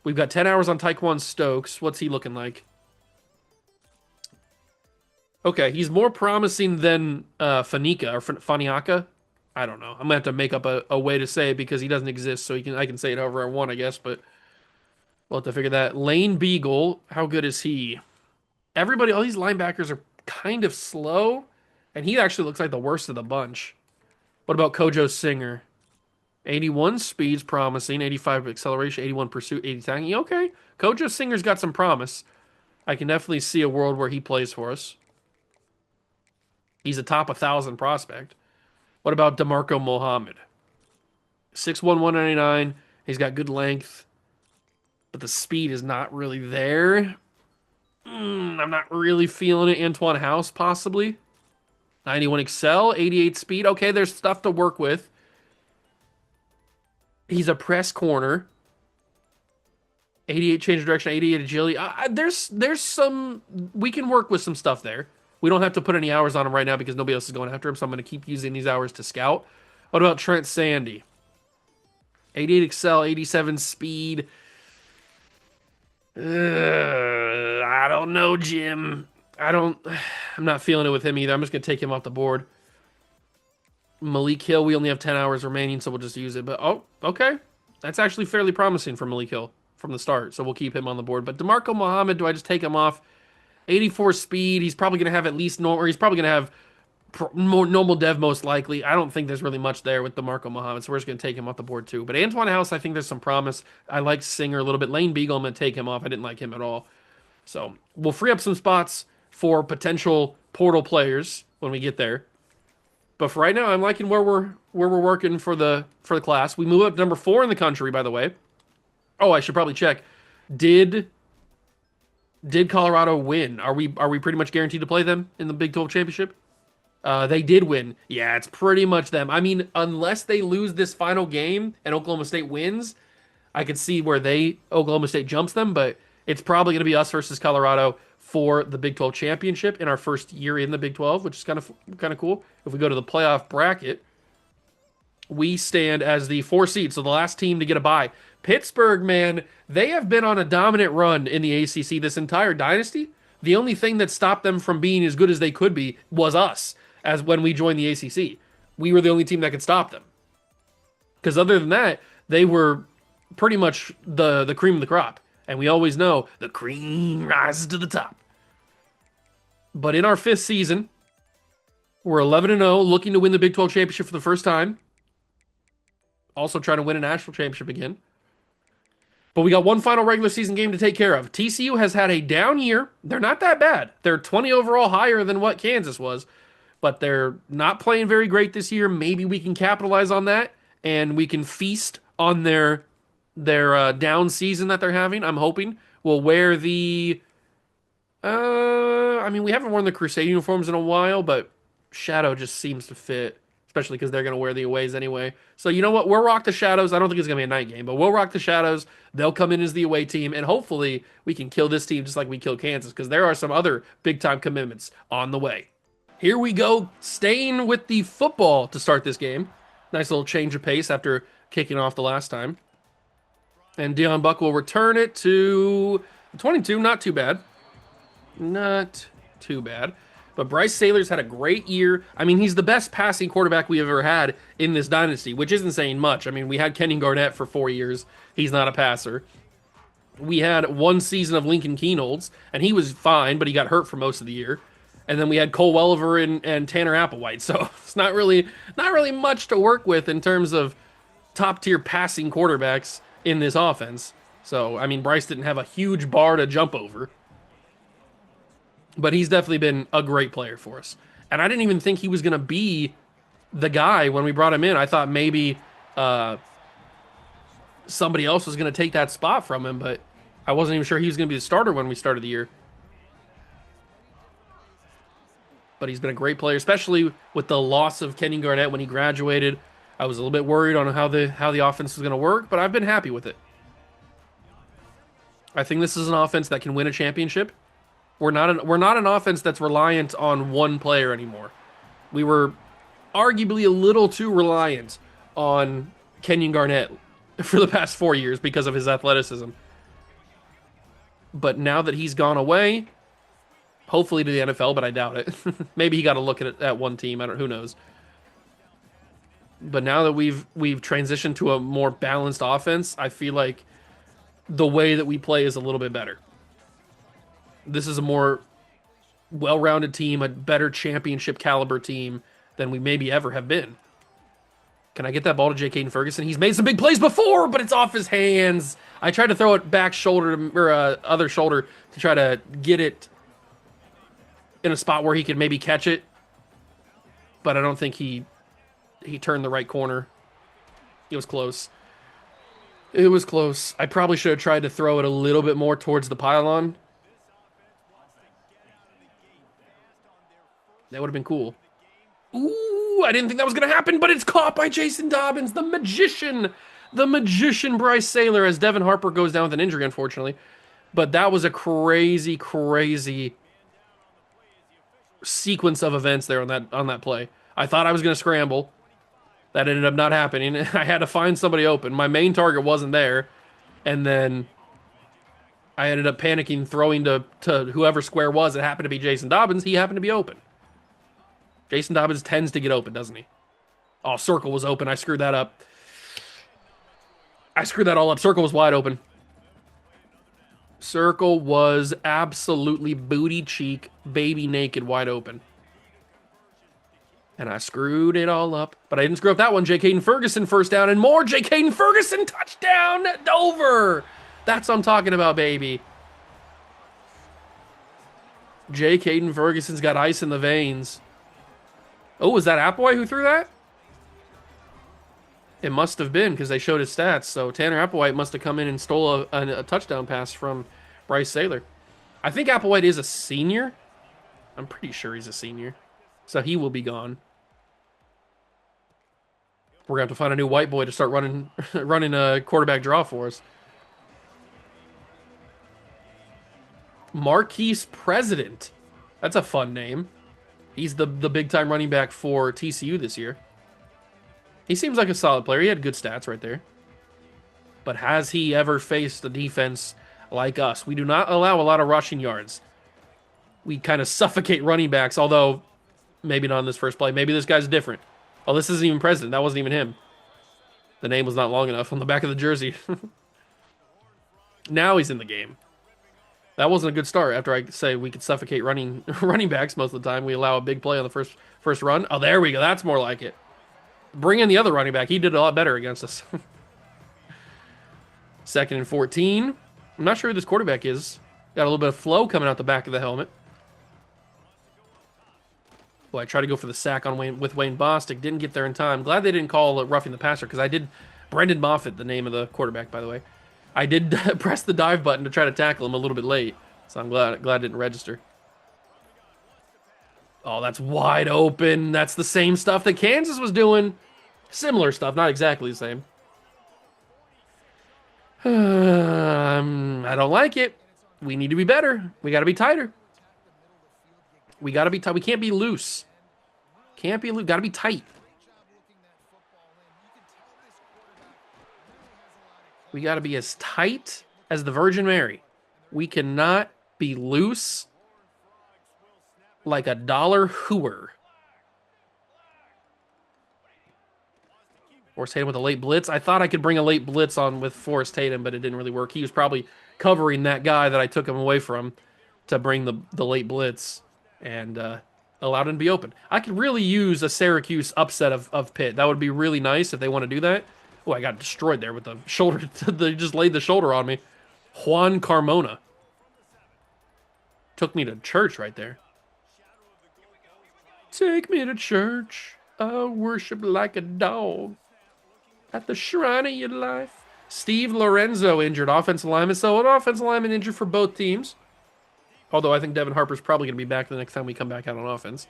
We've got 10 hours on Taekwon Stokes. What's he looking like? Okay, he's more promising than Fanica or Faniaka. I don't know. I'm gonna have to make up a way to say it because he doesn't exist, so I can say it however I want, I guess. But we'll have to figure that. Lane Beagle, how good is he? All these linebackers are kind of slow, and he actually looks like the worst of the bunch. What about Kojo Singer? 81 speed's promising, 85 acceleration, 81 pursuit, 80 tackling. Okay, Kojo Singer's got some promise. I can definitely see a world where he plays for us. He's a top 1,000 prospect. What about DeMarco Mohammed? 6'1", 199. He's got good length, but the speed is not really there. I'm not really feeling it. Antoine House, possibly. 91 Excel, 88 speed. Okay, there's stuff to work with. He's a press corner. 88 change of direction, 88 agility. There's some... We can work with some stuff there. We don't have to put any hours on him right now because nobody else is going after him, so I'm going to keep using these hours to scout. What about Trent Sandy? 88 Excel, 87 speed. I don't know, Jim. I'm not feeling it with him either. I'm just going to take him off the board. Malik Hill, we only have 10 hours remaining, so we'll just use it. But, okay. That's actually fairly promising for Malik Hill from the start, so we'll keep him on the board. But DeMarco Mohammed, do I just take him off? 84 speed. He's probably going to have at least normal, or he's probably going to have more normal dev most likely. I don't think there's really much there with DeMarco Mohammed, so we're just going to take him off the board too. But Antoine House, I think there's some promise. I like Singer a little bit. Lane Beagle, I'm going to take him off. I didn't like him at all. So we'll free up some spots for potential portal players when we get there. But for right now, I'm liking where we're working for the class. We move up to number 4 in the country, by the way. Oh, I should probably check. Did Colorado win? Are we pretty much guaranteed to play them in the Big 12 championship? They did win. Yeah, it's pretty much them. I mean, unless they lose this final game and Oklahoma State wins, I could see where Oklahoma State jumps them, but it's probably going to be us versus Colorado for the Big 12 championship in our first year in the Big 12, which is kind of cool. If we go to the playoff bracket, we stand as the 4 seed, so the last team to get a bye. Pittsburgh, man, they have been on a dominant run in the ACC this entire dynasty. The only thing that stopped them from being as good as they could be was us, as when we joined the ACC. We were the only team that could stop them. Because other than that, they were pretty much the cream of the crop. And we always know the cream rises to the top. But in our 5th season, we're 11-0, looking to win the Big 12 championship for the first time. Also trying to win a national championship again. But we got one final regular season game to take care of. TCU has had a down year. They're not that bad. They're 20 overall higher than what Kansas was, but they're not playing very great this year. Maybe we can capitalize on that and we can feast on their down season that they're having. I'm hoping we'll wear the I mean, we haven't worn the Crusade uniforms in a while, but Shadow just seems to fit, especially because they're going to wear the aways anyway. So you know what? We'll rock the Shadows. I don't think it's going to be a night game, but we'll rock the Shadows. They'll come in as the away team, and hopefully we can kill this team just like we killed Kansas, because there are some other big-time commitments on the way. Here we go, staying with the football to start this game. Nice little change of pace after kicking off the last time. And Deion Buck will return it to 22. Not too bad. Not too bad. But Bryce Saylor's had a great year. I mean, he's the best passing quarterback we've ever had in this dynasty, which isn't saying much. I mean, we had Kenyon Garnett for 4 years. He's not a passer. We had one season of Lincoln Kienholz, and he was fine, but he got hurt for most of the year. And then we had Cole Welliver and Tanner Applewhite. So it's not really much to work with in terms of top-tier passing quarterbacks in this offense. So, I mean, Bryce didn't have a huge bar to jump over. But he's definitely been a great player for us. And I didn't even think he was going to be the guy when we brought him in. I thought maybe somebody else was going to take that spot from him, but I wasn't even sure he was going to be the starter when we started the year. But he's been a great player, especially with the loss of Kenyon Garnett when he graduated. I was a little bit worried on how the offense was going to work, but I've been happy with it. I think this is an offense that can win a championship. We're not an offense that's reliant on one player anymore. We were arguably a little too reliant on Kenyon Garnett for the past 4 years because of his athleticism. But now that he's gone away, hopefully to the NFL, but I doubt it. Maybe he got a look at one team. Who knows? But now that we've transitioned to a more balanced offense, I feel like the way that we play is a little bit better. This is a more well-rounded team, a better championship caliber team than we maybe ever have been. Can I get that ball to J. Caden Ferguson? He's made some big plays before, but it's off his hands. I tried to throw it back shoulder or other shoulder to try to get it in a spot where he could maybe catch it, but I don't think he turned the right corner. It was close. It was close. I probably should have tried to throw it a little bit more towards the pylon. That would have been cool. Ooh, I didn't think that was going to happen, but it's caught by Jason Dobbins, the magician. The magician Bryce Saylor, as Devin Harper goes down with an injury, unfortunately. But that was a crazy, crazy sequence of events there on that play. I thought I was going to scramble. That ended up not happening. I had to find somebody open. My main target wasn't there. And then I ended up panicking, throwing to whoever square was. It happened to be Jason Dobbins. He happened to be open. Jason Dobbins tends to get open, doesn't he? Oh, circle was open. I screwed that up. I screwed that all up. Circle was wide open. Circle was absolutely booty cheek, baby naked, wide open. And I screwed it all up. But I didn't screw up that one. J. Caden Ferguson first down and more. J. Caden Ferguson touchdown. Dover. That's what I'm talking about, baby. J. Caden Ferguson's got ice in the veins. Oh, was that Applewhite who threw that? It must have been because they showed his stats. So Tanner Applewhite must have come in and stole a touchdown pass from Bryce Saylor. I think Applewhite is a senior. I'm pretty sure he's a senior. So he will be gone. We're going to have to find a new white boy to start running a quarterback draw for us. Marquise President. That's a fun name. He's the big-time running back for TCU this year. He seems like a solid player. He had good stats right there. But has he ever faced a defense like us? We do not allow a lot of rushing yards. We kind of suffocate running backs, although maybe not on this first play. Maybe this guy's different. Oh, this isn't even President. That wasn't even him. The name was not long enough on the back of the jersey. Now he's in the game. That wasn't a good start. After I say we could suffocate running running backs most of the time, we allow a big play on the first run. Oh, there we go. That's more like it. Bring in the other running back. He did a lot better against us. 2nd and 14. I'm not sure who this quarterback is. Got a little bit of flow coming out the back of the helmet. Boy, I tried to go for the sack on Wayne Bostic. Didn't get there in time. Glad they didn't call roughing the passer, because I did... Brendan Moffitt, the name of the quarterback, by the way. I did press the dive button to try to tackle him a little bit late, so I'm glad it didn't register. Oh, that's wide open. That's the same stuff that Kansas was doing. Similar stuff, not exactly the same. I don't like it. We need to be better. We got to be tighter. We got to be tight. We can't be loose. Can't be loose. Got to be tight. We got to be as tight as the Virgin Mary. We cannot be loose like a dollar hooer. Forrest Tatum with a late blitz. I thought I could bring a late blitz on with Forrest Tatum, but it didn't really work. He was probably covering that guy that I took him away from to bring the late blitz and allowed him to be open. I could really use a Syracuse upset of Pitt. That would be really nice if they want to do that. Oh, I got destroyed there with the shoulder. They just laid the shoulder on me. Juan Carmona. Took me to church right there. Take me to church. I'll worship like a dog at the shrine of your life. Steve Lorenzo injured, offensive lineman. So an offensive lineman injured for both teams. Although I think Devin Harper's probably going to be back the next time we come back out on offense.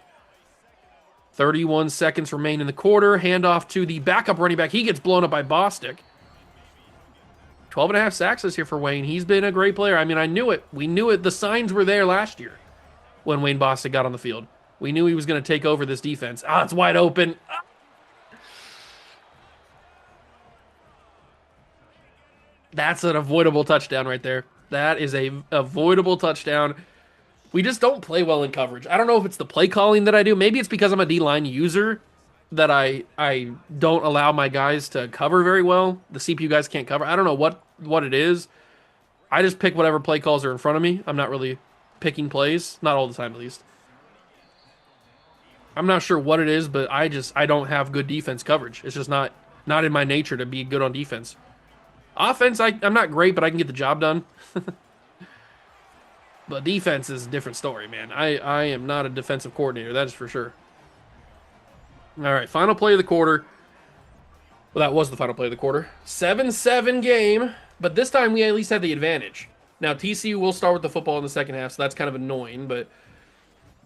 31 seconds remain in the quarter. Handoff to the backup running back. He gets blown up by Bostic. 12.5 sacks this year for Wayne. He's been a great player. I mean, I knew it. We knew it. The signs were there last year when Wayne Bostic got on the field. We knew he was going to take over this defense. Ah, it's wide open. Ah. That's an avoidable touchdown right there. That is a avoidable touchdown. We just don't play well in coverage. I don't know if it's the play calling that I do. Maybe it's because I'm a D-line user that I don't allow my guys to cover very well. The CPU guys can't cover. I don't know what it is. I just pick whatever play calls are in front of me. I'm not really picking plays. Not all the time, at least. I'm not sure what it is, but I don't have good defense coverage. It's just not in my nature to be good on defense. Offense, I'm not great, but I can get the job done. But defense is a different story, man. I am not a defensive coordinator, that is for sure. All right, final play of the quarter. Well, that was the final play of the quarter. 7-7 game, but this time we at least had the advantage. Now, TCU will start with the football in the second half, so that's kind of annoying, but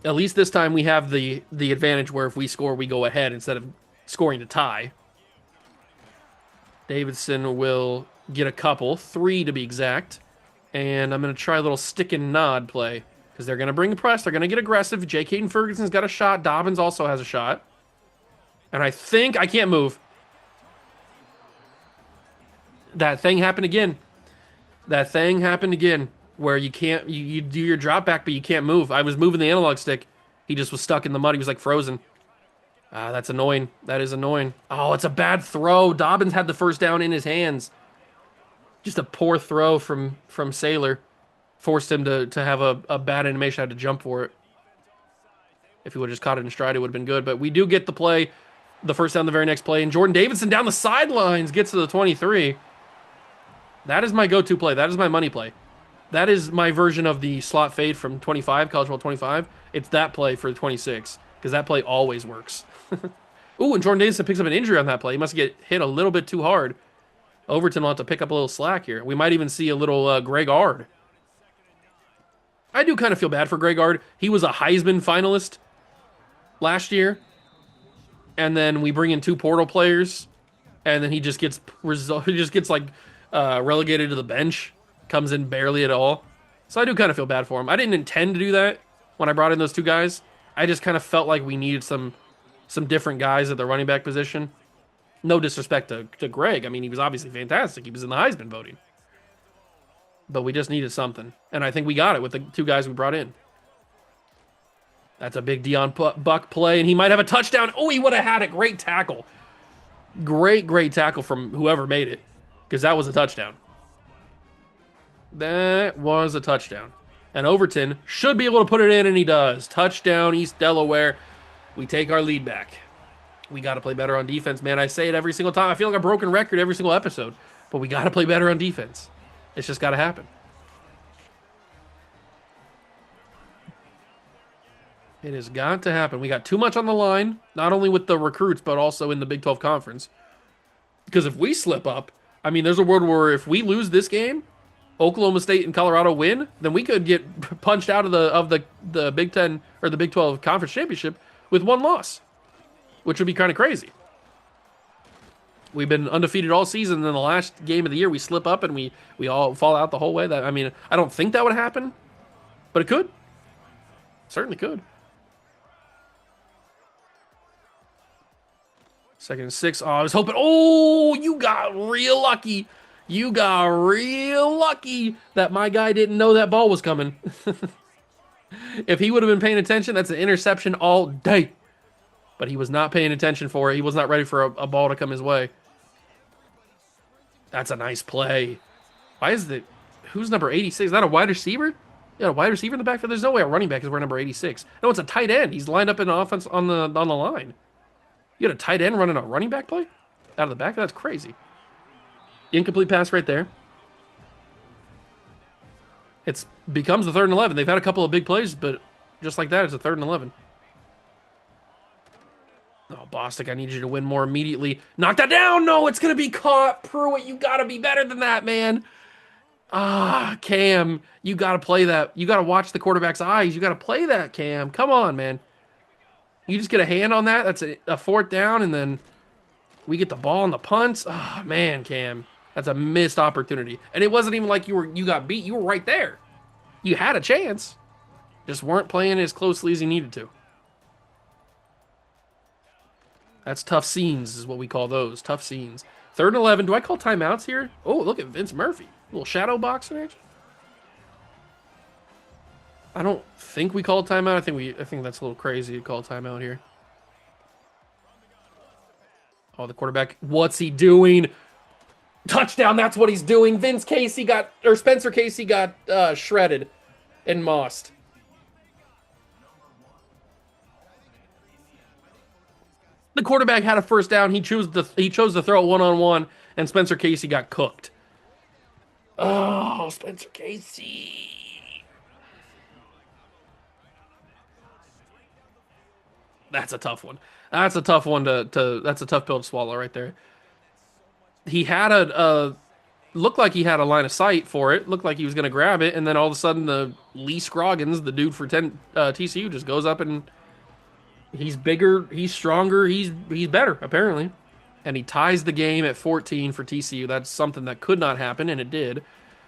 at least this time we have the advantage where if we score, we go ahead instead of scoring to tie. Davidson will get a couple, 3 to be exact. And I'm going to try a little stick and nod play because they're going to bring the press. They're going to get aggressive. J. Caden Ferguson's got a shot. Dobbins also has a shot. And I think I can't move. That thing happened again. That thing happened again where you can't, you do your drop back, but you can't move. I was moving the analog stick. He just was stuck in the mud. He was like frozen. That's annoying. That is annoying. Oh, it's a bad throw. Dobbins had the first down in his hands. Just a poor throw from Saylor. Forced him to have a bad animation. I had to jump for it. If he would have just caught it in stride, it would have been good. But we do get the play, the first down the very next play. And Jordan Davidson down the sidelines gets to the 23. That is my go-to play. That is my money play. That is my version of the slot fade from 25, College Football 25. It's that play for 26. Because that play always works. Ooh, and Jordan Davidson picks up an injury on that play. He must get hit a little bit too hard. Overton will have to pick up a little slack here. We might even see a little Greg Ard. I do kind of feel bad for Greg Ard. He was a Heisman finalist last year. And then we bring in 2 portal players. And then he just gets relegated to the bench. Comes in barely at all. So I do kind of feel bad for him. I didn't intend to do that when I brought in those 2 guys. I just kind of felt like we needed some different guys at the running back position. No disrespect to Greg. I mean, he was obviously fantastic. He was in the Heisman voting. But we just needed something. And I think we got it with the 2 guys we brought in. That's a big Deion Buck play, and he might have a touchdown. Oh, he would have had a great tackle. Great tackle from whoever made it. Because that was a touchdown. That was a touchdown. And Overton should be able to put it in, and he does. Touchdown, East Delaware. We take our lead back. We got to play better on defense, man. I say it every single time. I feel like a broken record every single episode. But we got to play better on defense. It's just got to happen. It has got to happen. We got too much on the line, not only with the recruits, but also in the Big 12 Conference. Because if we slip up, I mean, there's a world where if we lose this game, Oklahoma State and Colorado win, then we could get punched out of the Big 10 or the Big 12 Conference Championship with one loss, which would be kind of crazy. We've been undefeated all season, and then the last game of the year we slip up and we all fall out the whole way. That, I mean, I don't think that would happen, but it could. Certainly could. 2nd and 6. Oh, I was hoping. Oh, you got real lucky. You got real lucky that my guy didn't know that ball was coming. If he would have been paying attention, that's an interception all day. But he was not paying attention for it. He was not ready for a ball to come his way. That's a nice play. Why is the... Who's number 86? Is that a wide receiver? You got a wide receiver in the backfield? There's no way a running back is wearing number 86. No, it's a tight end. He's lined up in offense on the line. You got a tight end running a running back play? Out of the back? That's crazy. Incomplete pass right there. It becomes the 3rd and 11. They've had a couple of big plays, but just like that, it's a 3rd and 11. Oh, Bostic, I need you to win more immediately. Knock that down! No, it's going to be caught. Pruitt, you got to be better than that, man. Ah, Cam, you got to play that. You got to watch the quarterback's eyes. You got to play that, Cam. Come on, man. You just get a hand on that. That's a 4th down, and then we get the ball on the punts. Oh, man, Cam. That's a missed opportunity. And it wasn't even like you got beat. You were right there. You had a chance. Just weren't playing as closely as you needed to. That's tough scenes is what we call those. Tough scenes. 3rd and 11. Do I call timeouts here? Oh, look at Vince Murphy. A little shadow boxing action. I don't think we called timeout. I think that's a little crazy to call timeout here. Oh, the quarterback. What's he doing? Touchdown. That's what he's doing. Spencer Casey got shredded and mossed. The quarterback had a 1st down. He chose to throw it one-on-one, and Spencer Casey got cooked. Oh, Spencer Casey. That's a tough one. That's a tough one that's a tough pill to swallow right there. He had looked like he had a line of sight for it. Looked like he was going to grab it, and then all of a sudden the Lee Scroggins, the dude for TCU, just goes up and he's bigger, he's stronger, he's better apparently, and he ties the game at 14 for TCU. That's something that could not happen, and it did.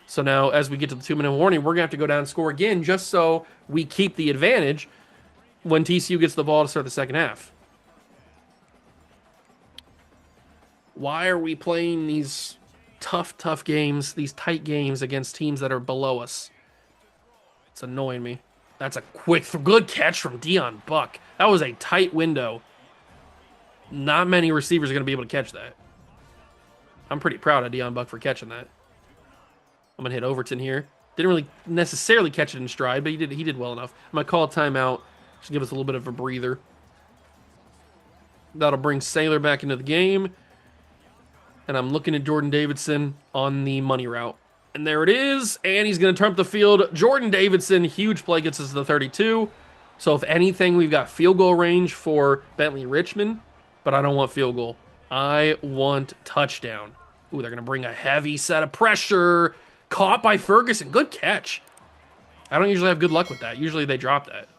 So now, as we get to the 2-minute warning, we're gonna have to go down and score again, just so we keep the advantage when TCU gets the ball to start the second half. Why are we playing these tough games, these tight games against teams that are below us? It's annoying me. That's a good catch from Dion Buck. That was a tight window. Not many receivers are going to be able to catch that. I'm pretty proud of Dion Buck for catching that. I'm going to hit Overton here. Didn't really necessarily catch it in stride, but he did well enough. I'm going to call a timeout. Just give us a little bit of a breather. That'll bring Saylor back into the game. And I'm looking at Jordan Davidson on the money route. And there it is. And he's going to turn up the field. Jordan Davidson, huge play, gets us to the 32. So if anything, we've got field goal range for Bentley Richmond. But I don't want field goal. I want touchdown. Ooh, they're going to bring a heavy set of pressure. Caught by Ferguson. Good catch. I don't usually have good luck with that. Usually they drop that.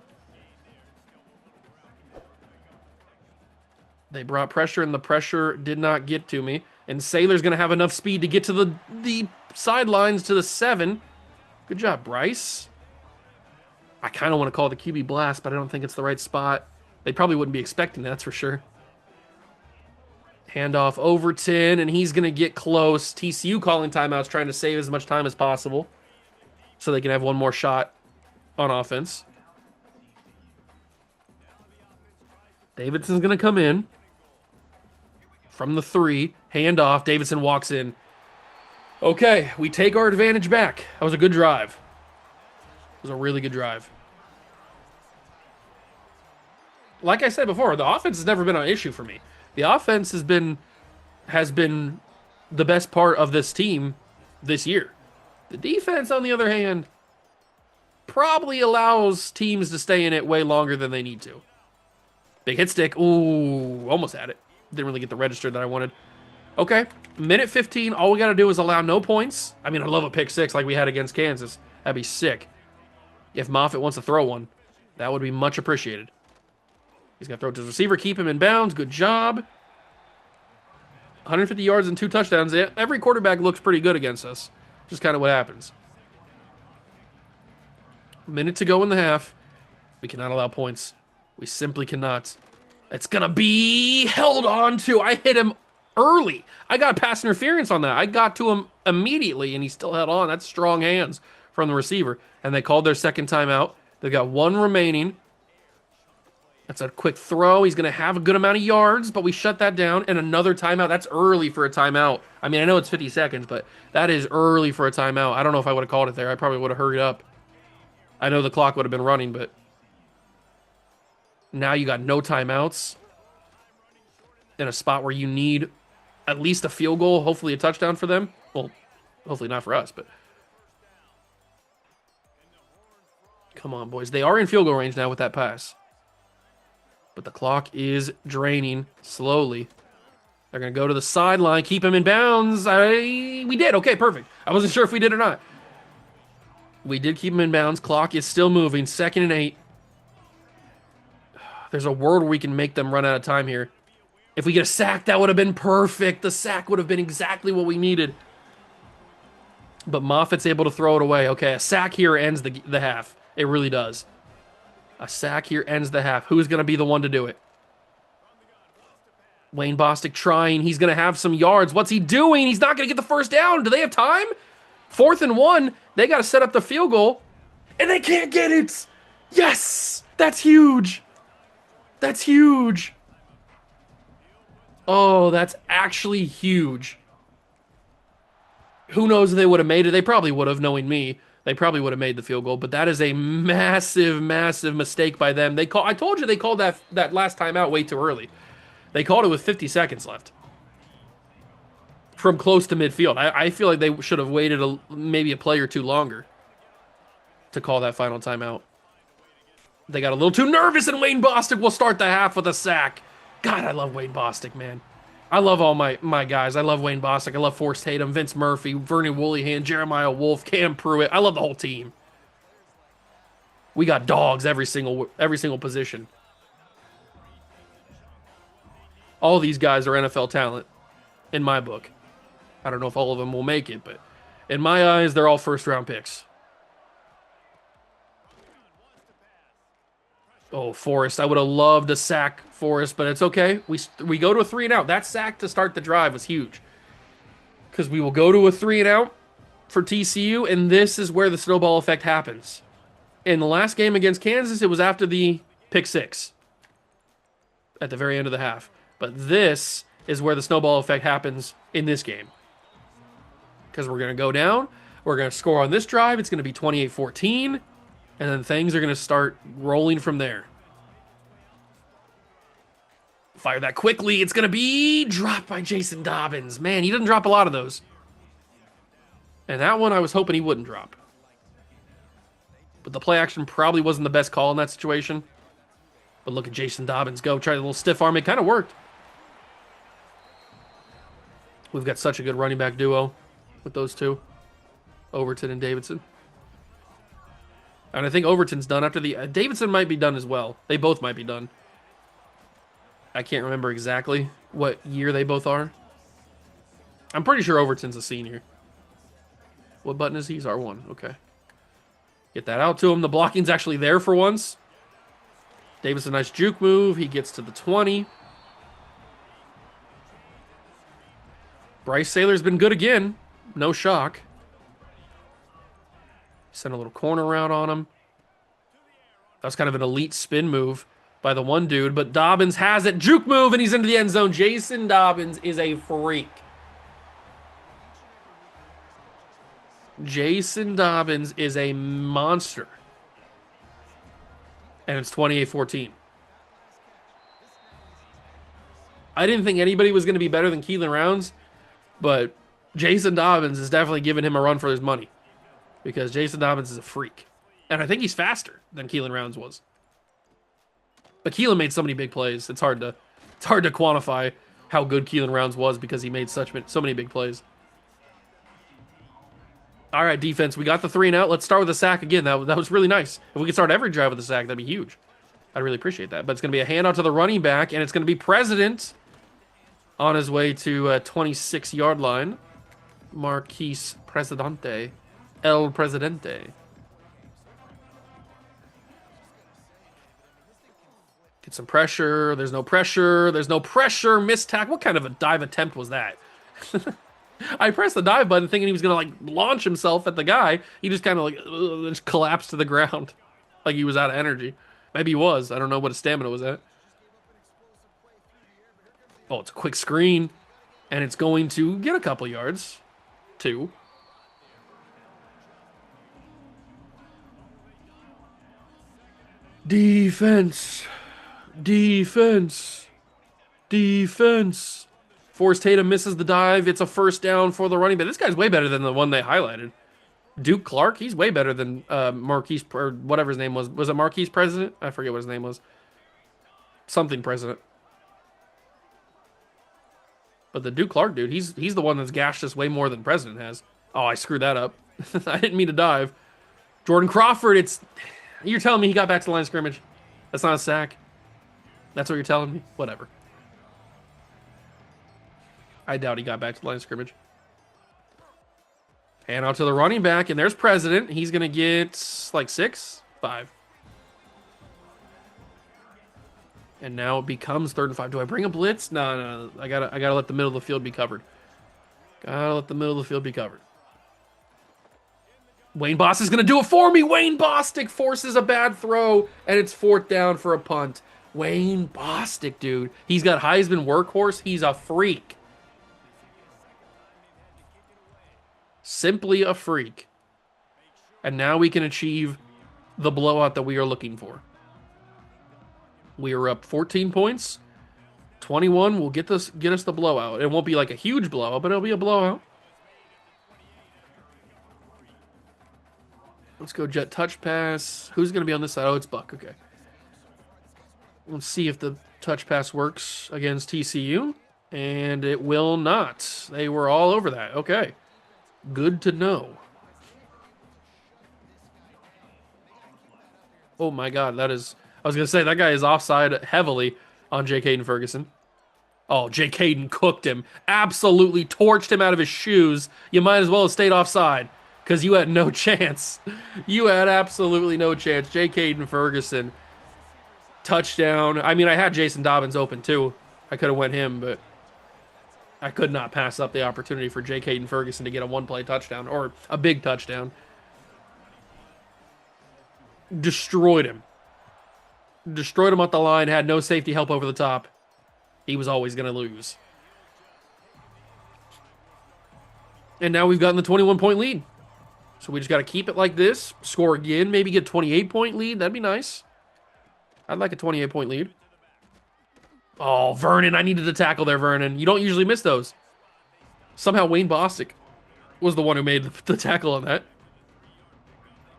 They brought pressure, and the pressure did not get to me. And Saylor's going to have enough speed to get to the sidelines to the 7. Good job, Bryce. I kind of want to call the QB blast, but I don't think it's the right spot. They probably wouldn't be expecting that, that's for sure. Handoff Overton, and he's going to get close. TCU calling timeouts, trying to save as much time as possible so they can have one more shot on offense. Davidson's going to come in from the 3. Handoff. Davidson walks in. Okay, we take our advantage back. That was a good drive. was a really good drive. Like I said before, the offense has never been an issue for me. The offense has been the best part of this team this year. The defense, on the other hand, probably allows teams to stay in it way longer than they need to. Big hit stick. Ooh, almost had it. Didn't really get the register that I wanted. Okay, minute 15. All we got to do is allow no points. I mean, I love a pick six like we had against Kansas. That'd be sick. If Moffitt wants to throw one, that would be much appreciated. He's going to throw it to his receiver, keep him in bounds. Good job. 150 yards and 2 touchdowns. Every quarterback looks pretty good against us. Just kind of what happens. Minute to go in the half. We cannot allow points. We simply cannot. It's going to be held on to. I hit him early. I got pass interference on that. I got to him immediately, and he still held on. That's strong hands from the receiver. And they called their second timeout. They've got 1 remaining. That's a quick throw. He's going to have a good amount of yards, but we shut that down. And another timeout. That's early for a timeout. I mean, I know it's 50 seconds, but that is early for a timeout. I don't know if I would have called it there. I probably would have hurried up. I know the clock would have been running, but now you got no timeouts in a spot where you need at least a field goal, hopefully a touchdown for them. Well, hopefully not for us, but come on, boys. They are in field goal range now with that pass. But the clock is draining slowly. They're going to go to the sideline, keep him in bounds. We did. Okay, perfect. I wasn't sure if we did or not. We did keep him in bounds. Clock is still moving. 2nd and 8. There's a world where we can make them run out of time here. If we get a sack, that would have been perfect. The sack would have been exactly what we needed. But Moffitt's able to throw it away. Okay, a sack here ends the half. It really does. A sack here ends the half. Who's going to be the one to do it? Wayne Bostic trying. He's going to have some yards. What's he doing? He's not going to get the first down. Do they have time? 4th and 1. They got to set up the field goal. And they can't get it. Yes. That's huge. That's huge. Oh, that's actually huge. Who knows if they would have made it? They probably would have, knowing me. They probably would have made the field goal, but that is a massive, massive mistake by them. I told you they called that last timeout way too early. They called it with 50 seconds left. From close to midfield. I feel like they should have waited maybe a play or two longer to call that final timeout. They got a little too nervous, and Wayne Bostic will start the half with a sack. God, I love Wayne Bostic, man. I love all my guys. I love Wayne Bostic. I love Forrest Tatum, Vince Murphy, Vernon Woollyhan, Jeremiah Wolf, Cam Pruitt. I love the whole team. We got dogs every single position. All these guys are NFL talent in my book. I don't know if all of them will make it, but in my eyes, they're all first-round picks. Oh, Forrest. I would have loved to sack Forrest, but it's okay. We go to a 3-and-out. That sack to start the drive was huge. Because we will go to a 3-and-out for TCU, and this is where the snowball effect happens. In the last game against Kansas, it was after the pick 6. At the very end of the half. But this is where the snowball effect happens in this game. Because we're going to go down. We're going to score on this drive. It's going to be 28-14. And then things are going to start rolling from there. Fire that quickly. It's going to be dropped by Jason Dobbins. Man, he doesn't drop a lot of those. And that one I was hoping he wouldn't drop. But the play action probably wasn't the best call in that situation. But look at Jason Dobbins go. Try a little stiff arm. It kind of worked. We've got such a good running back duo with those two. Overton and Davidson. And I think Overton's done after the... Davidson might be done as well. They both might be done. I can't remember exactly what year they both are. I'm pretty sure Overton's a senior. What button is he? He's R1. Okay. Get that out to him. The blocking's actually there for once. Davidson, nice juke move. He gets to the 20. Bryce Saylor's been good again. No shock. Send a little corner route on him. That was kind of an elite spin move by the one dude, but Dobbins has it. Juke move, and he's into the end zone. Jason Dobbins is a freak. Jason Dobbins is a monster. And it's 28-14. I didn't think anybody was going to be better than Keelan Rounds, but Jason Dobbins is definitely giving him a run for his money because Jason Dobbins is a freak. And I think he's faster than Keelan Rounds was. But Keelan made so many big plays. It's hard to quantify how good Keelan Rounds was because he made so many big plays. All right, defense. We got the 3 and out. Let's start with a sack again. That was really nice. If we could start every drive with a sack, that'd be huge. I'd really appreciate that. But it's going to be a handout to the running back, and it's going to be President on his way to a 26-yard line. Marquise Presidente. El Presidente. Get some pressure. There's no pressure. There's no pressure. Missed tackle. What kind of a dive attempt was that? I pressed the dive button thinking he was going to, like, launch himself at the guy. He just kind of, like, just collapsed to the ground. Like he was out of energy. Maybe he was. I don't know what his stamina was at. Oh, it's a quick screen. And it's going to get a couple yards. 2. Defense. Defense. Defense. Forrest Tatum misses the dive. It's a first down for the running back. This guy's way better than the one they highlighted. Duke Clark, he's way better than Marquise, or whatever his name was. Was it Marquise President? I forget what his name was. Something President. But the Duke Clark dude, he's the one that's gashed us way more than President has. Oh, I screwed that up. I didn't mean to dive. Jordan Crawford, you're telling me he got back to the line of scrimmage. That's not a sack. That's what you're telling me? Whatever. I doubt he got back to the line of scrimmage. Hand out to the running back, and there's President. He's going to get, like, 6? 5. And now it becomes 3rd and 5. Do I bring a blitz? No. I gotta let the middle of the field be covered. Gotta let the middle of the field be covered. Wayne Bostic is going to do it for me. Wayne Bostic forces a bad throw, and it's 4th down for a punt. Wayne Bostic, dude. He's got Heisman workhorse. He's a freak. Simply a freak. And now we can achieve the blowout that we are looking for. We are up 14 points. 21 will get us the blowout. It won't be like a huge blowout, but it'll be a blowout. Let's go jet touch pass. Who's going to be on this side? Oh, it's Buck. Okay. Let's see if the touch pass works against TCU. And it will not. They were all over that. Okay. Good to know. Oh my God, that is... I was going to say, that guy is offside heavily on J. Caden Ferguson. Oh, J. Caden cooked him. Absolutely torched him out of his shoes. You might as well have stayed offside because you had no chance. You had absolutely no chance. J. Caden Ferguson. Touchdown. I mean, I had Jason Dobbins open too. I could have went him, but I could not pass up the opportunity for J. Caden Ferguson to get a one-play touchdown or a big touchdown. Destroyed him. Destroyed him at the line, had no safety help over the top. He was always going to lose. And now we've gotten the 21-point lead. So we just got to keep it like this, score again, maybe get a 28-point lead. That'd be nice. I'd like a 28-point lead. Oh, Vernon, I needed to tackle there, Vernon. You don't usually miss those. Somehow Wayne Bostic was the one who made the tackle on that.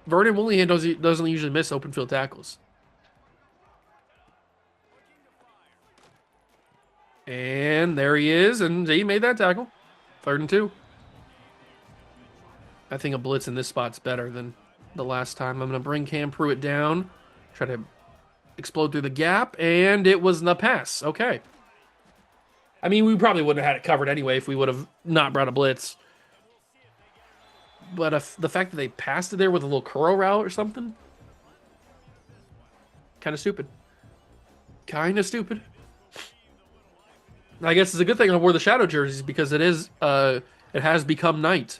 Vernon Willingham doesn't usually miss open field tackles. And there he is, and he made that tackle. 3rd and 2. I think a blitz in this spot's better than the last time. I'm going to bring Cam Pruitt down, try to explode through the gap, and it was the pass. Okay. I mean, we probably wouldn't have had it covered anyway if we would have not brought a blitz. But the fact that they passed it there with a little curl route or something, kind of stupid. Kind of stupid. I guess it's a good thing I wore the shadow jerseys because it has become night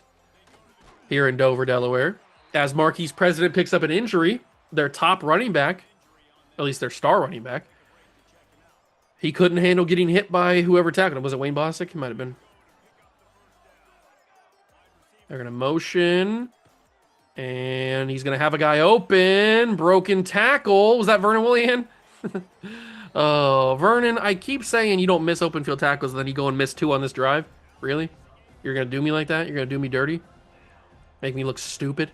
here in Dover, Delaware. As Marquise President picks up an injury, their top running back, at least their star running back, he couldn't handle getting hit by whoever tackled him. Was it Wayne Bostic? It might have been. They're going to motion. And he's going to have a guy open. Broken tackle. Was that Vernon Willian? Oh, Vernon, I keep saying you don't miss open field tackles, and then you go and miss 2 on this drive. Really? You're going to do me like that? You're going to do me dirty? Make me look stupid?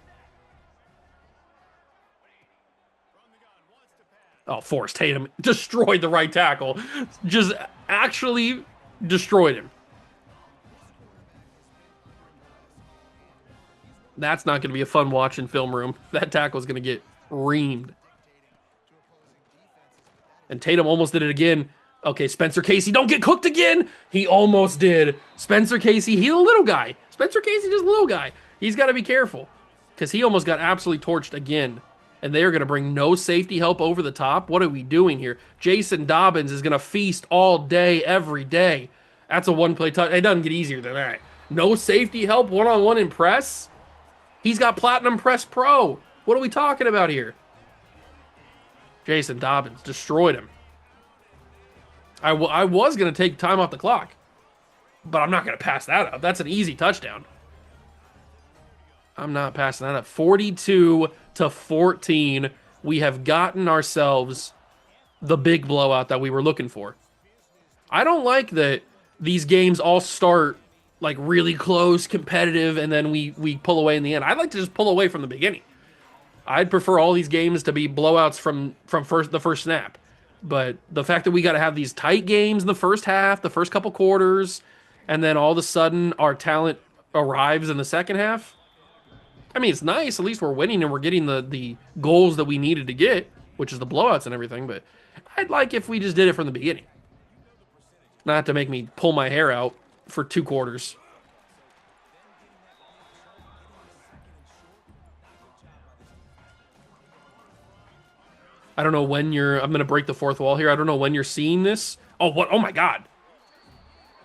Oh, Forrest Tatum destroyed the right tackle. Just actually destroyed him. That's not going to be a fun watch in film room. That tackle is going to get reamed. And Tatum almost did it again. Okay, Spencer Casey, don't get cooked again. He almost did. Spencer Casey, he's a little guy. Spencer Casey, just a little guy. He's got to be careful because he almost got absolutely torched again. And they are going to bring no safety help over the top. What are we doing here? Jason Dobbins is going to feast all day, every day. That's a one-play touch. It doesn't get easier than that. No safety help, one-on-one in press. He's got Platinum Press Pro. What are we talking about here? Jason Dobbins destroyed him. I was going to take time off the clock, but I'm not going to pass that up. That's an easy touchdown. I'm not passing that up. 42-14. We have gotten ourselves the big blowout that we were looking for. I don't like that these games all start like really close, competitive, and then we pull away in the end. I'd like to just pull away from the beginning. I'd prefer all these games to be blowouts from the first snap. But the fact that we got to have these tight games in the first half, the first couple quarters, and then all of a sudden our talent arrives in the second half. I mean, it's nice. At least we're winning and we're getting the goals that we needed to get, which is the blowouts and everything. But I'd like if we just did it from the beginning. Not to make me pull my hair out for 2 quarters. I don't know when I'm going to break the fourth wall here. I don't know when you're seeing this. Oh, what? Oh, my God.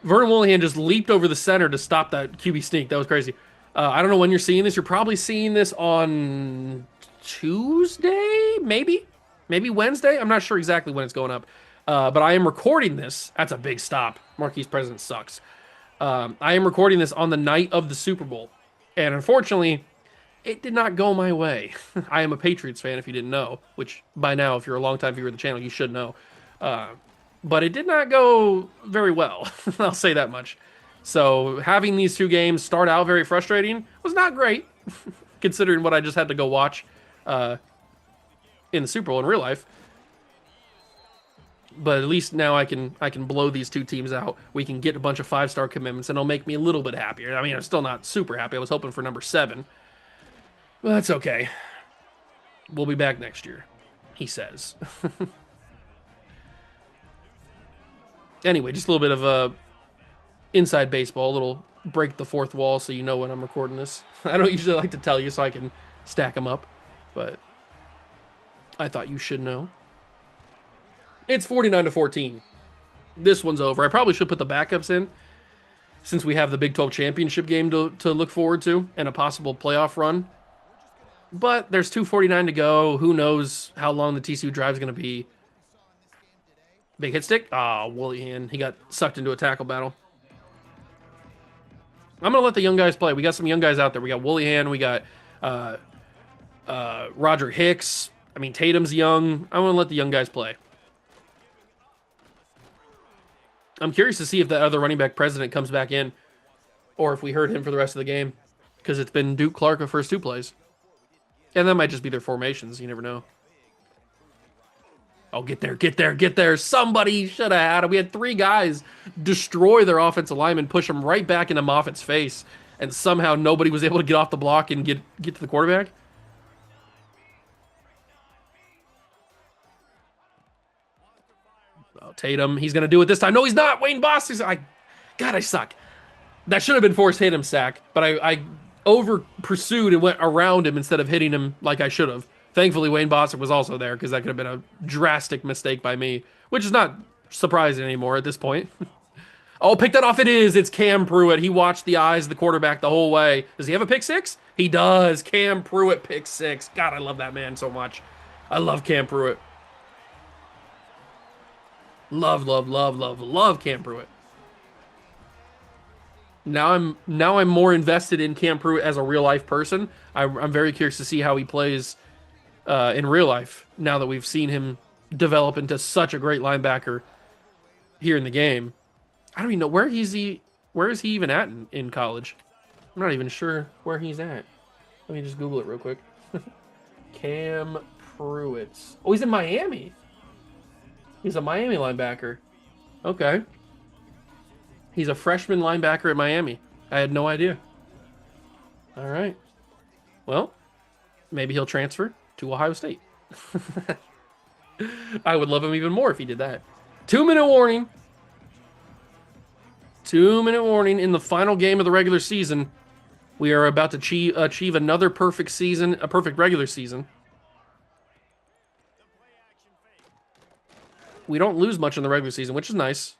Vernon Willian just leaped over the center to stop that QB sneak. That was crazy. I don't know when you're seeing this. You're probably seeing this on Tuesday, maybe Wednesday. I'm not sure exactly when it's going up. But I am recording this. That's a big stop. Marquise President sucks. I am recording this on the night of the Super Bowl. And unfortunately, it did not go my way. I am a Patriots fan, if you didn't know, which by now, if you're a longtime viewer of the channel, you should know. But it did not go very well. I'll say that much. So having these 2 games start out very frustrating was not great, considering what I just had to go watch in the Super Bowl in real life. But at least now I can blow these 2 teams out. We can get a bunch of 5-star commitments, and it'll make me a little bit happier. I mean, I'm still not super happy. I was hoping for number 7. Well, that's okay. We'll be back next year, he says. Anyway, just a little bit of inside baseball, a little break the fourth wall so you know when I'm recording this. I don't usually like to tell you so I can stack them up, but I thought you should know. It's 49-14. This one's over. I probably should put the backups in since we have the Big 12 championship game to look forward to and a possible playoff run. But there's 2:49 to go. Who knows how long the TCU drive is going to be. Big hit stick. Oh, Willian. He got sucked into a tackle battle. I'm going to let the young guys play. We got some young guys out there. We got Willian. We got Roger Hicks. I mean, Tatum's young. I'm going to let the young guys play. I'm curious to see if that other running back President comes back in or if we hurt him for the rest of the game because it's been Duke Clark the first 2 plays. And that might just be their formations. You never know. Oh, get there, get there, get there. Somebody should have had it. We had 3 guys destroy their offensive lineman, push them right back into Moffitt's face, and somehow nobody was able to get off the block and get to the quarterback. Oh, Tatum, he's going to do it this time. No, he's not. Wayne Boston. God, I suck. That should have been Forrest Tatum's sack, but I over pursued and went around him instead of hitting him like I should have. Thankfully, Wayne Boston was also there because that could have been a drastic mistake by me, which is not surprising anymore at this point. Oh, pick that off. It is. It's Cam Pruitt. He watched the eyes of the quarterback the whole way. Does he have a pick 6? He does. Cam Pruitt, pick 6. God, I love that man so much. I love Cam Pruitt. Love Cam Pruitt. Now I'm more invested in Cam Pruitt as a real life person. I'm very curious to see how he plays in real life now that we've seen him develop into such a great linebacker here in the game. I don't even know where is he even at in college? I'm not even sure where he's at. Let me just Google it real quick. Cam Pruitt. Oh, he's in Miami. He's a Miami linebacker. Okay. He's a freshman linebacker at Miami. I had no idea. All right. Well, maybe he'll transfer to Ohio State. I would love him even more if he did that. 2-minute warning. 2-minute warning in the final game of the regular season. We are about to achieve another perfect season, a perfect regular season. We don't lose much in the regular season, which is nice.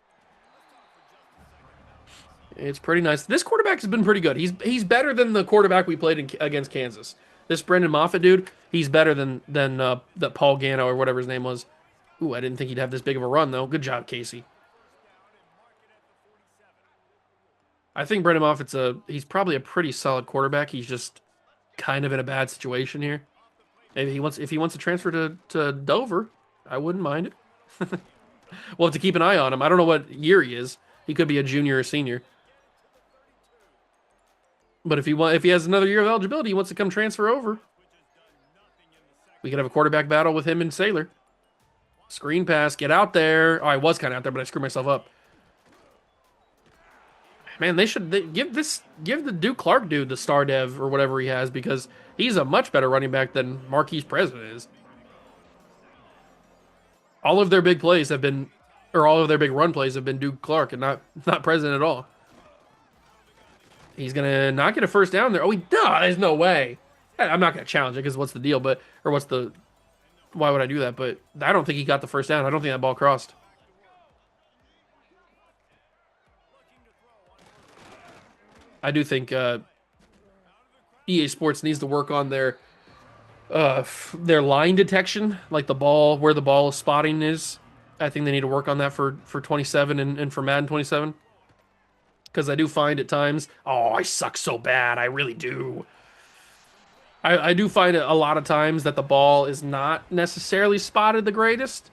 It's pretty nice. This quarterback has been pretty good. He's better than the quarterback we played against Kansas. This Brendan Moffitt dude, he's better than that Paul Gano or whatever his name was. Ooh, I didn't think he'd have this big of a run, though. Good job, Casey. I think Brendan Moffitt's he's probably a pretty solid quarterback. He's just kind of in a bad situation here. Maybe if he wants to transfer to Dover, I wouldn't mind it. We'll have to keep an eye on him. I don't know what year he is. He could be a junior or senior. But if he has another year of eligibility, he wants to come transfer over. We could have a quarterback battle with him and Saylor. Screen pass, get out there. Oh, I was kind of out there, but I screwed myself up. Man, they give the Duke Clark dude the star dev or whatever he has, because he's a much better running back than Marquise President is. All of their big plays have been, or all of their big run plays have been Duke Clark and not President at all. He's gonna not get a first down there. Oh, he does. There's no way. I'm not gonna challenge it because what's the deal? Why would I do that? But I don't think he got the first down. I don't think that ball crossed. I do think EA Sports needs to work on their line detection, like where the ball spotting is. I think they need to work on that for 27 and for Madden 27. Because I do find at times, oh, I suck so bad. I really do. I do find a lot of times that the ball is not necessarily spotted the greatest.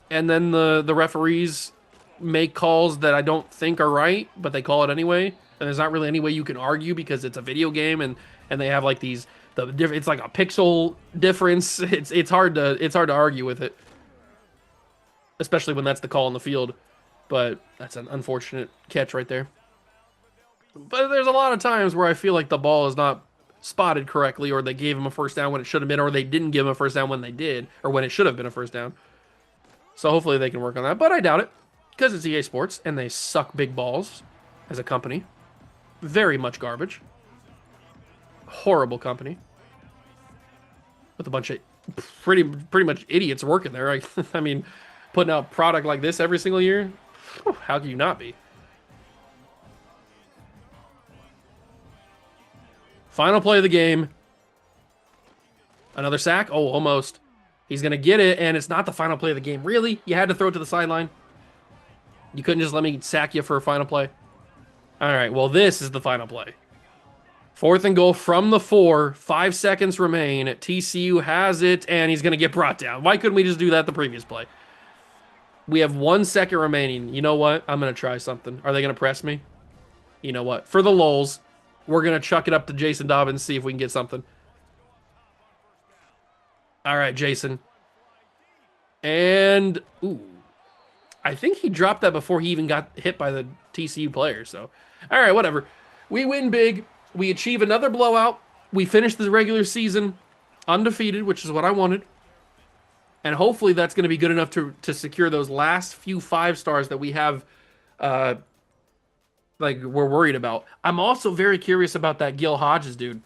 And then the referees make calls that I don't think are right, but they call it anyway. And there's not really any way you can argue because it's a video game and they have like it's like a pixel difference. It's hard to argue with it. Especially when that's the call on the field. But that's an unfortunate catch right there. But there's a lot of times where I feel like the ball is not spotted correctly, or they gave him a first down when it should have been, or they didn't give him a first down when they did, or when it should have been a first down. So hopefully they can work on that, but I doubt it, because it's EA Sports, and they suck big balls as a company. Very much garbage. Horrible company. With a bunch of pretty much idiots working there. I mean, putting out product like this every single year, how can you not be? Final play of the game. Another sack. Oh, almost. He's going to get it, and it's not the final play of the game. Really? You had to throw it to the sideline? You couldn't just let me sack you for a final play? All right, well, this is the final play. 4th and goal from the 4. 5 seconds remain. TCU has it, and he's going to get brought down. Why couldn't we just do that the previous play? We have 1 second remaining. You know what? I'm going to try something. Are they going to press me? You know what? For the lulz, we're going to chuck it up to Jason Dobbins, see if we can get something. All right, Jason. And, ooh. I think he dropped that before he even got hit by the TCU player. So, all right, whatever. We win big. We achieve another blowout. We finish the regular season undefeated, which is what I wanted. And hopefully that's going to be good enough to secure those last few 5 stars that we have, we're worried about. I'm also very curious about that Gil Hodges dude.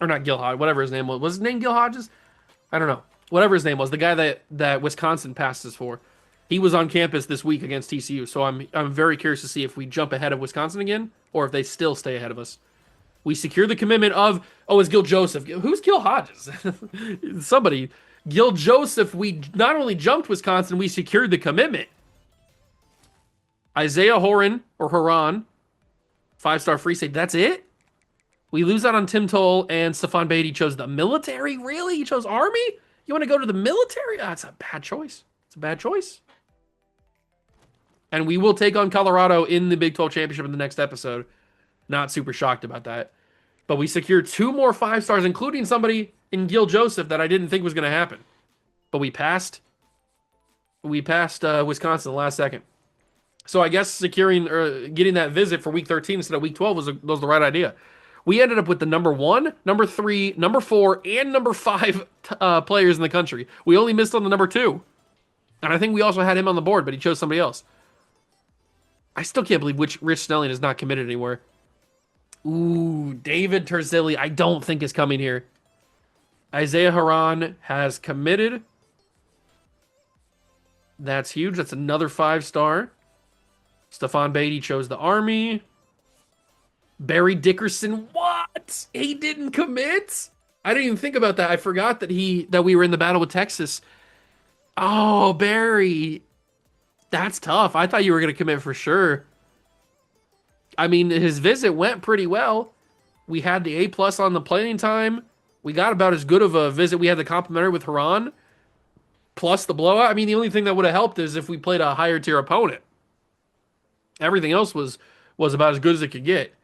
Or not Gil Hodges, whatever his name was. Was his name Gil Hodges? I don't know. Whatever his name was, the guy that Wisconsin passes for. He was on campus this week against TCU, so I'm very curious to see if we jump ahead of Wisconsin again, or if they still stay ahead of us. We secure the commitment of, it's Gil Joseph. Who's Gil Hodges? Somebody. Gil Joseph, we not only jumped Wisconsin, we secured the commitment. Isaiah Horan, or Horan, 5-star free safety. That's it? We lose out on Tim Toll and Stephon Beatty chose the military? Really? He chose Army? You want to go to the military? That's a bad choice. It's a bad choice. And we will take on Colorado in the Big 12 championship in the next episode. Not super shocked about that. But we secured 2 more 5-stars, including somebody in Gil Joseph that I didn't think was going to happen. But we passed. We passed Wisconsin the last second. So I guess securing or getting that visit for week 13 instead of week 12 was the right idea. We ended up with the number 1, number 3, number 4, and number 5 players in the country. We only missed on the number 2. And I think we also had him on the board, but he chose somebody else. I still can't believe Rich Snelling is not committed anywhere. Ooh, David Terzilli, I don't think is coming here. Isaiah Haran has committed. That's huge. That's another 5-star. Stephon Beatty chose the Army. Barry Dickerson, what? He didn't commit? I didn't even think about that. I forgot that we were in the battle with Texas. Oh, Barry. That's tough. I thought you were going to commit for sure. I mean, his visit went pretty well. We had the A+ on the playing time. We got about as good of a visit. We had the complimentary with Haran, plus the blowout. I mean, the only thing that would have helped is if we played a higher tier opponent. Everything else was about as good as it could get.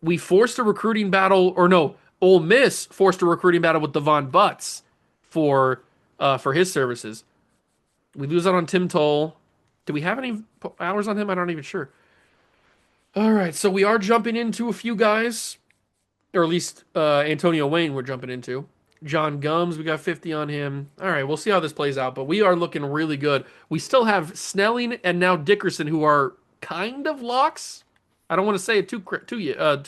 We forced a recruiting battle, or no, Ole Miss forced a recruiting battle with Devon Butts for his services. We lose out on Tim Toll. Do we have any hours on him? I'm not even sure. All right, so we are jumping into a few guys, or at least Antonio Wayne we're jumping into. John Gums, we got 50 on him. All right, we'll see how this plays out, but we are looking really good. We still have Snelling and now Dickerson, who are kind of locks. I don't want to say it too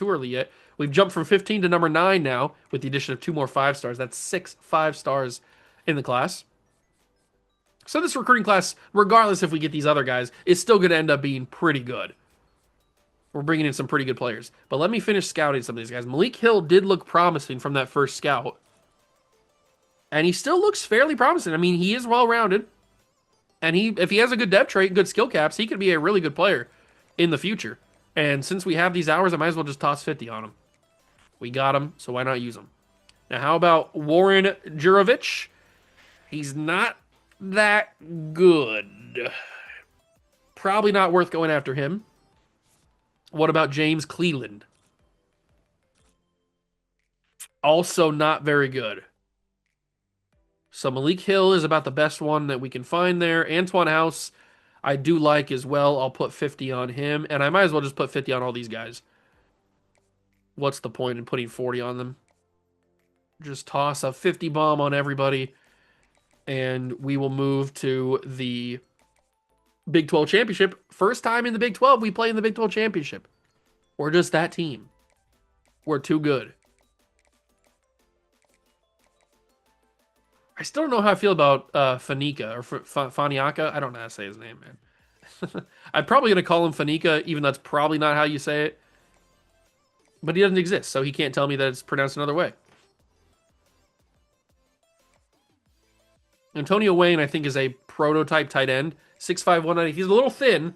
early yet. We've jumped from 15 to number 9 now with the addition of 2 more 5-stars. That's 6 5-stars in the class. So this recruiting class, regardless if we get these other guys, is still going to end up being pretty good. We're bringing in some pretty good players. But let me finish scouting some of these guys. Malik Hill did look promising from that first scout. And he still looks fairly promising. I mean, he is well-rounded. And if he has a good depth trait, good skill caps, he could be a really good player in the future. And since we have these hours, I might as well just toss 50 on him. We got him, so why not use him? Now, how about Warren Jurovich? He's not that good. Probably not worth going after him. What about James Cleland? Also not very good. So Malik Hill is about the best one that we can find there. Antoine House, I do like as well. I'll put 50 on him. And I might as well just put 50 on all these guys. What's the point in putting 40 on them? Just toss a 50 bomb on everybody. And we will move to the Big 12 championship. First time in the Big 12 we play in the Big 12 championship. We're just that team. We're too good. I still don't know how I feel about Fanica or Faniaka. I don't know how to say his name, man. I'm probably going to call him Fanica, even though that's probably not how you say it. But he doesn't exist, so he can't tell me that it's pronounced another way. Antonio Wayne, I think, is a prototype tight end. 6'5", 190. He's a little thin,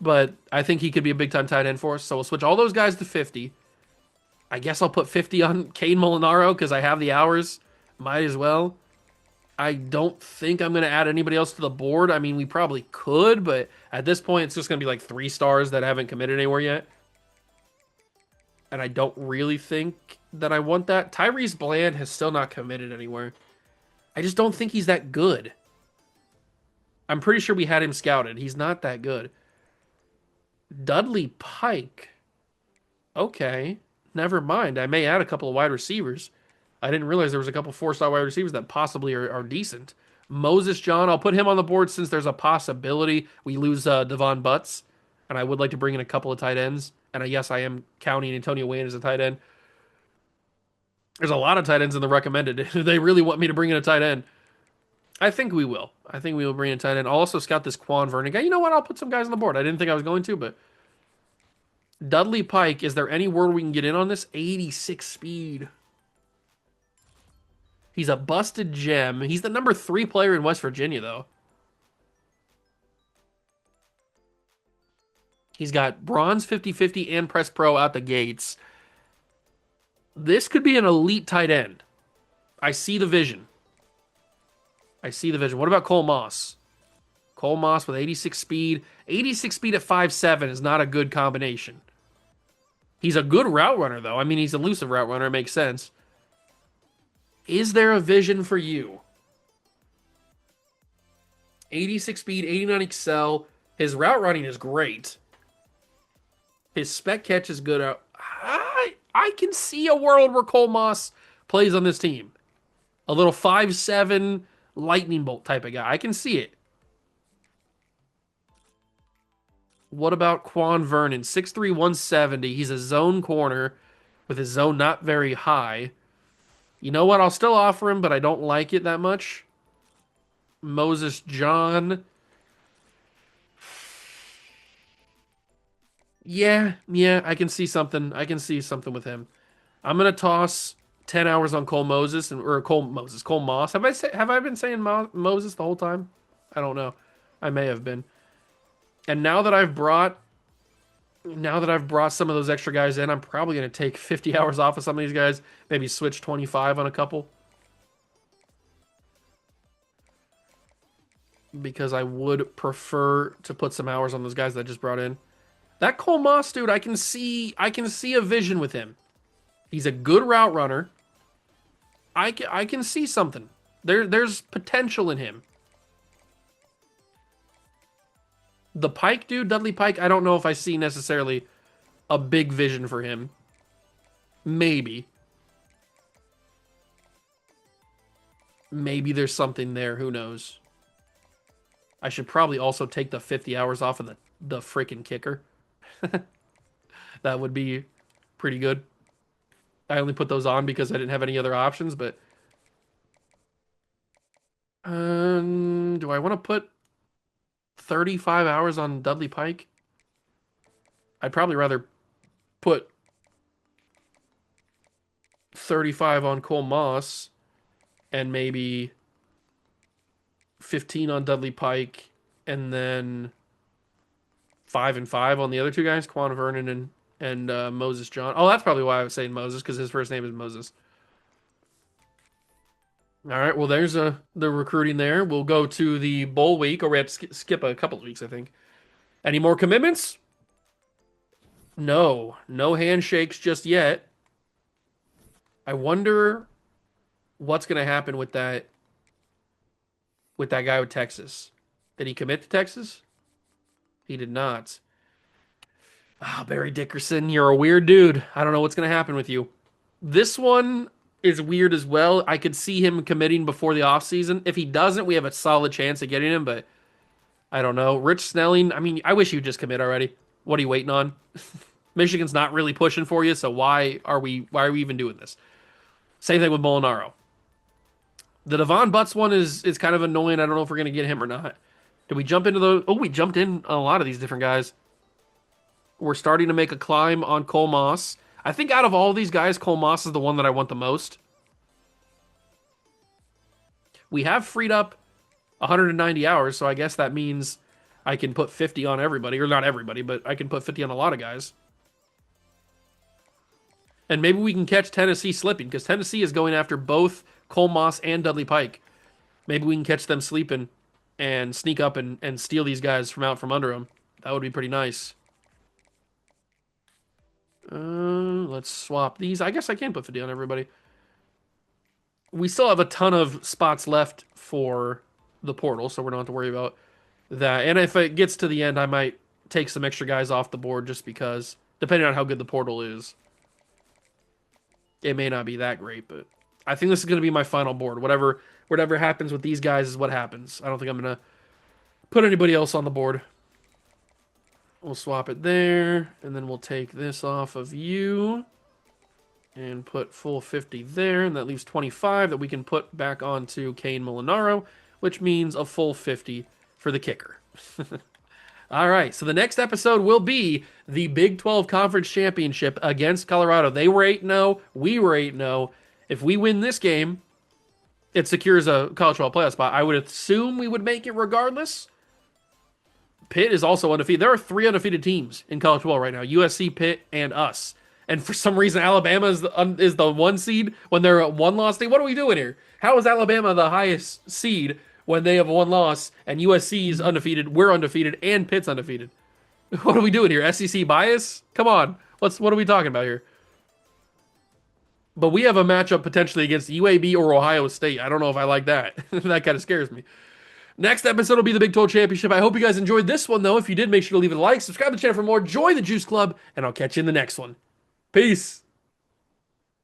but I think he could be a big-time tight end for us. So we'll switch all those guys to 50. I guess I'll put 50 on Kane Molinaro because I have the hours. Might as well. I don't think I'm going to add anybody else to the board. I mean, we probably could, but at this point, it's just going to be like 3 stars that haven't committed anywhere yet. And I don't really think that I want that. Tyrese Bland has still not committed anywhere. I just don't think he's that good. I'm pretty sure we had him scouted. He's not that good. Dudley Pike. Okay. Never mind. I may add a couple of wide receivers. I didn't realize there was a couple 4-star wide receivers that possibly are decent. Moses John, I'll put him on the board since there's a possibility we lose Devon Butts. And I would like to bring in a couple of tight ends. And yes, I am counting Antonio Wayne as a tight end. There's a lot of tight ends in the recommended. If they really want me to bring in a tight end, I think we will. I think we will bring in a tight end. I'll also scout this Quan Vernon guy. You know what? I'll put some guys on the board. I didn't think I was going to, but Dudley Pike, is there any word we can get in on this? 86 speed. He's a busted gem. He's the number 3 player in West Virginia, though. He's got bronze 50-50 and press pro out the gates. This could be an elite tight end. I see the vision. I see the vision. What about Cole Moss? Cole Moss with 86 speed. 86 speed at 5'7" is not a good combination. He's a good route runner, though. I mean, he's an elusive route runner. It makes sense. Is there a vision for you? 86 speed, 89 excel. His route running is great. His spec catch is good. I can see a world where Cole Moss plays on this team. A little 5'7" lightning bolt type of guy. I can see it. What about Quan Vernon? 6'3", 170. He's a zone corner with his zone not very high. You know what? I'll still offer him, but I don't like it that much. Moses John. Yeah, I can see something. I can see something with him. I'm gonna toss 10 hours on Cole Moss. Have I been saying Moses the whole time? I don't know. I may have been. And now that I've brought some of those extra guys in, I'm probably gonna take 50 hours off of some of these guys. Maybe switch 25 on a couple. Because I would prefer to put some hours on those guys that I just brought in. That Cole Moss dude, I can see a vision with him. He's a good route runner. I can see something. There's potential in him. The Pike dude, Dudley Pike, I don't know if I see necessarily a big vision for him. Maybe. Maybe there's something there, who knows. I should probably also take the 50 hours off of the freaking kicker. That would be pretty good. I only put those on because I didn't have any other options, but do I want to put 35 hours on Dudley Pike? I'd probably rather put 35 on Cole Moss and maybe 15 on Dudley Pike and then 5 and 5 on the other two guys, Quan Vernon and Moses John. Oh, that's probably why I was saying Moses, because his first name is Moses. All right, well, there's the recruiting there. We'll go to the bowl week, or we have to skip a couple of weeks, I think. Any more commitments? No handshakes just yet. I wonder what's going to happen with that guy with Texas. Did he commit to Texas? He did not. Ah, Barry Dickerson, you're a weird dude. I don't know what's going to happen with you. This one is weird as well. I could see him committing before the offseason. If he doesn't, we have a solid chance of getting him, but I don't know. Rich Snelling, I mean, I wish you'd just commit already. What are you waiting on? Michigan's not really pushing for you, so why are we even doing this? Same thing with Molinaro. The Devon Butts one is kind of annoying. I don't know if we're going to get him or not. Did we jump into those? Oh, we jumped in a lot of these different guys. We're starting to make a climb on Cole Moss. I think out of all these guys, Cole Moss is the one that I want the most. We have freed up 190 hours, so I guess that means I can put 50 on everybody. Or not everybody, but I can put 50 on a lot of guys. And maybe we can catch Tennessee slipping, because Tennessee is going after both Cole Moss and Dudley Pike. Maybe we can catch them sleeping and sneak up and steal these guys from out from under them. That would be pretty nice. Let's swap these. I guess I can put 50 on everybody. We still have a ton of spots left for the portal, so we don't have to worry about that. And if it gets to the end, I might take some extra guys off the board just because, depending on how good the portal is. It may not be that great, but I think this is going to be my final board. Whatever happens with these guys is what happens. I don't think I'm going to put anybody else on the board. We'll swap it there, and then we'll take this off of you and put full 50 there, and that leaves 25 that we can put back onto Kane Molinaro, which means a full 50 for the kicker. All right, so the next episode will be the Big 12 Conference Championship against Colorado. They were 8-0, we were 8-0. If we win this game, it secures a college football playoff spot. I would assume we would make it regardless. Pitt is also undefeated. There are 3 undefeated teams in college football right now: USC, Pitt, and us. And for some reason, Alabama is the 1 seed when they're a 1-loss team. What are we doing here? How is Alabama the highest seed when they have a 1 loss and USC is undefeated? We're undefeated and Pitt's undefeated. What are we doing here? SEC bias? Come on. What are we talking about here? But we have a matchup potentially against UAB or Ohio State. I don't know if I like that. That kind of scares me. Next episode will be the Big 12 Championship. I hope you guys enjoyed this one, though. If you did, make sure to leave it a like, subscribe to the channel for more, join the Juice Club, and I'll catch you in the next one. Peace.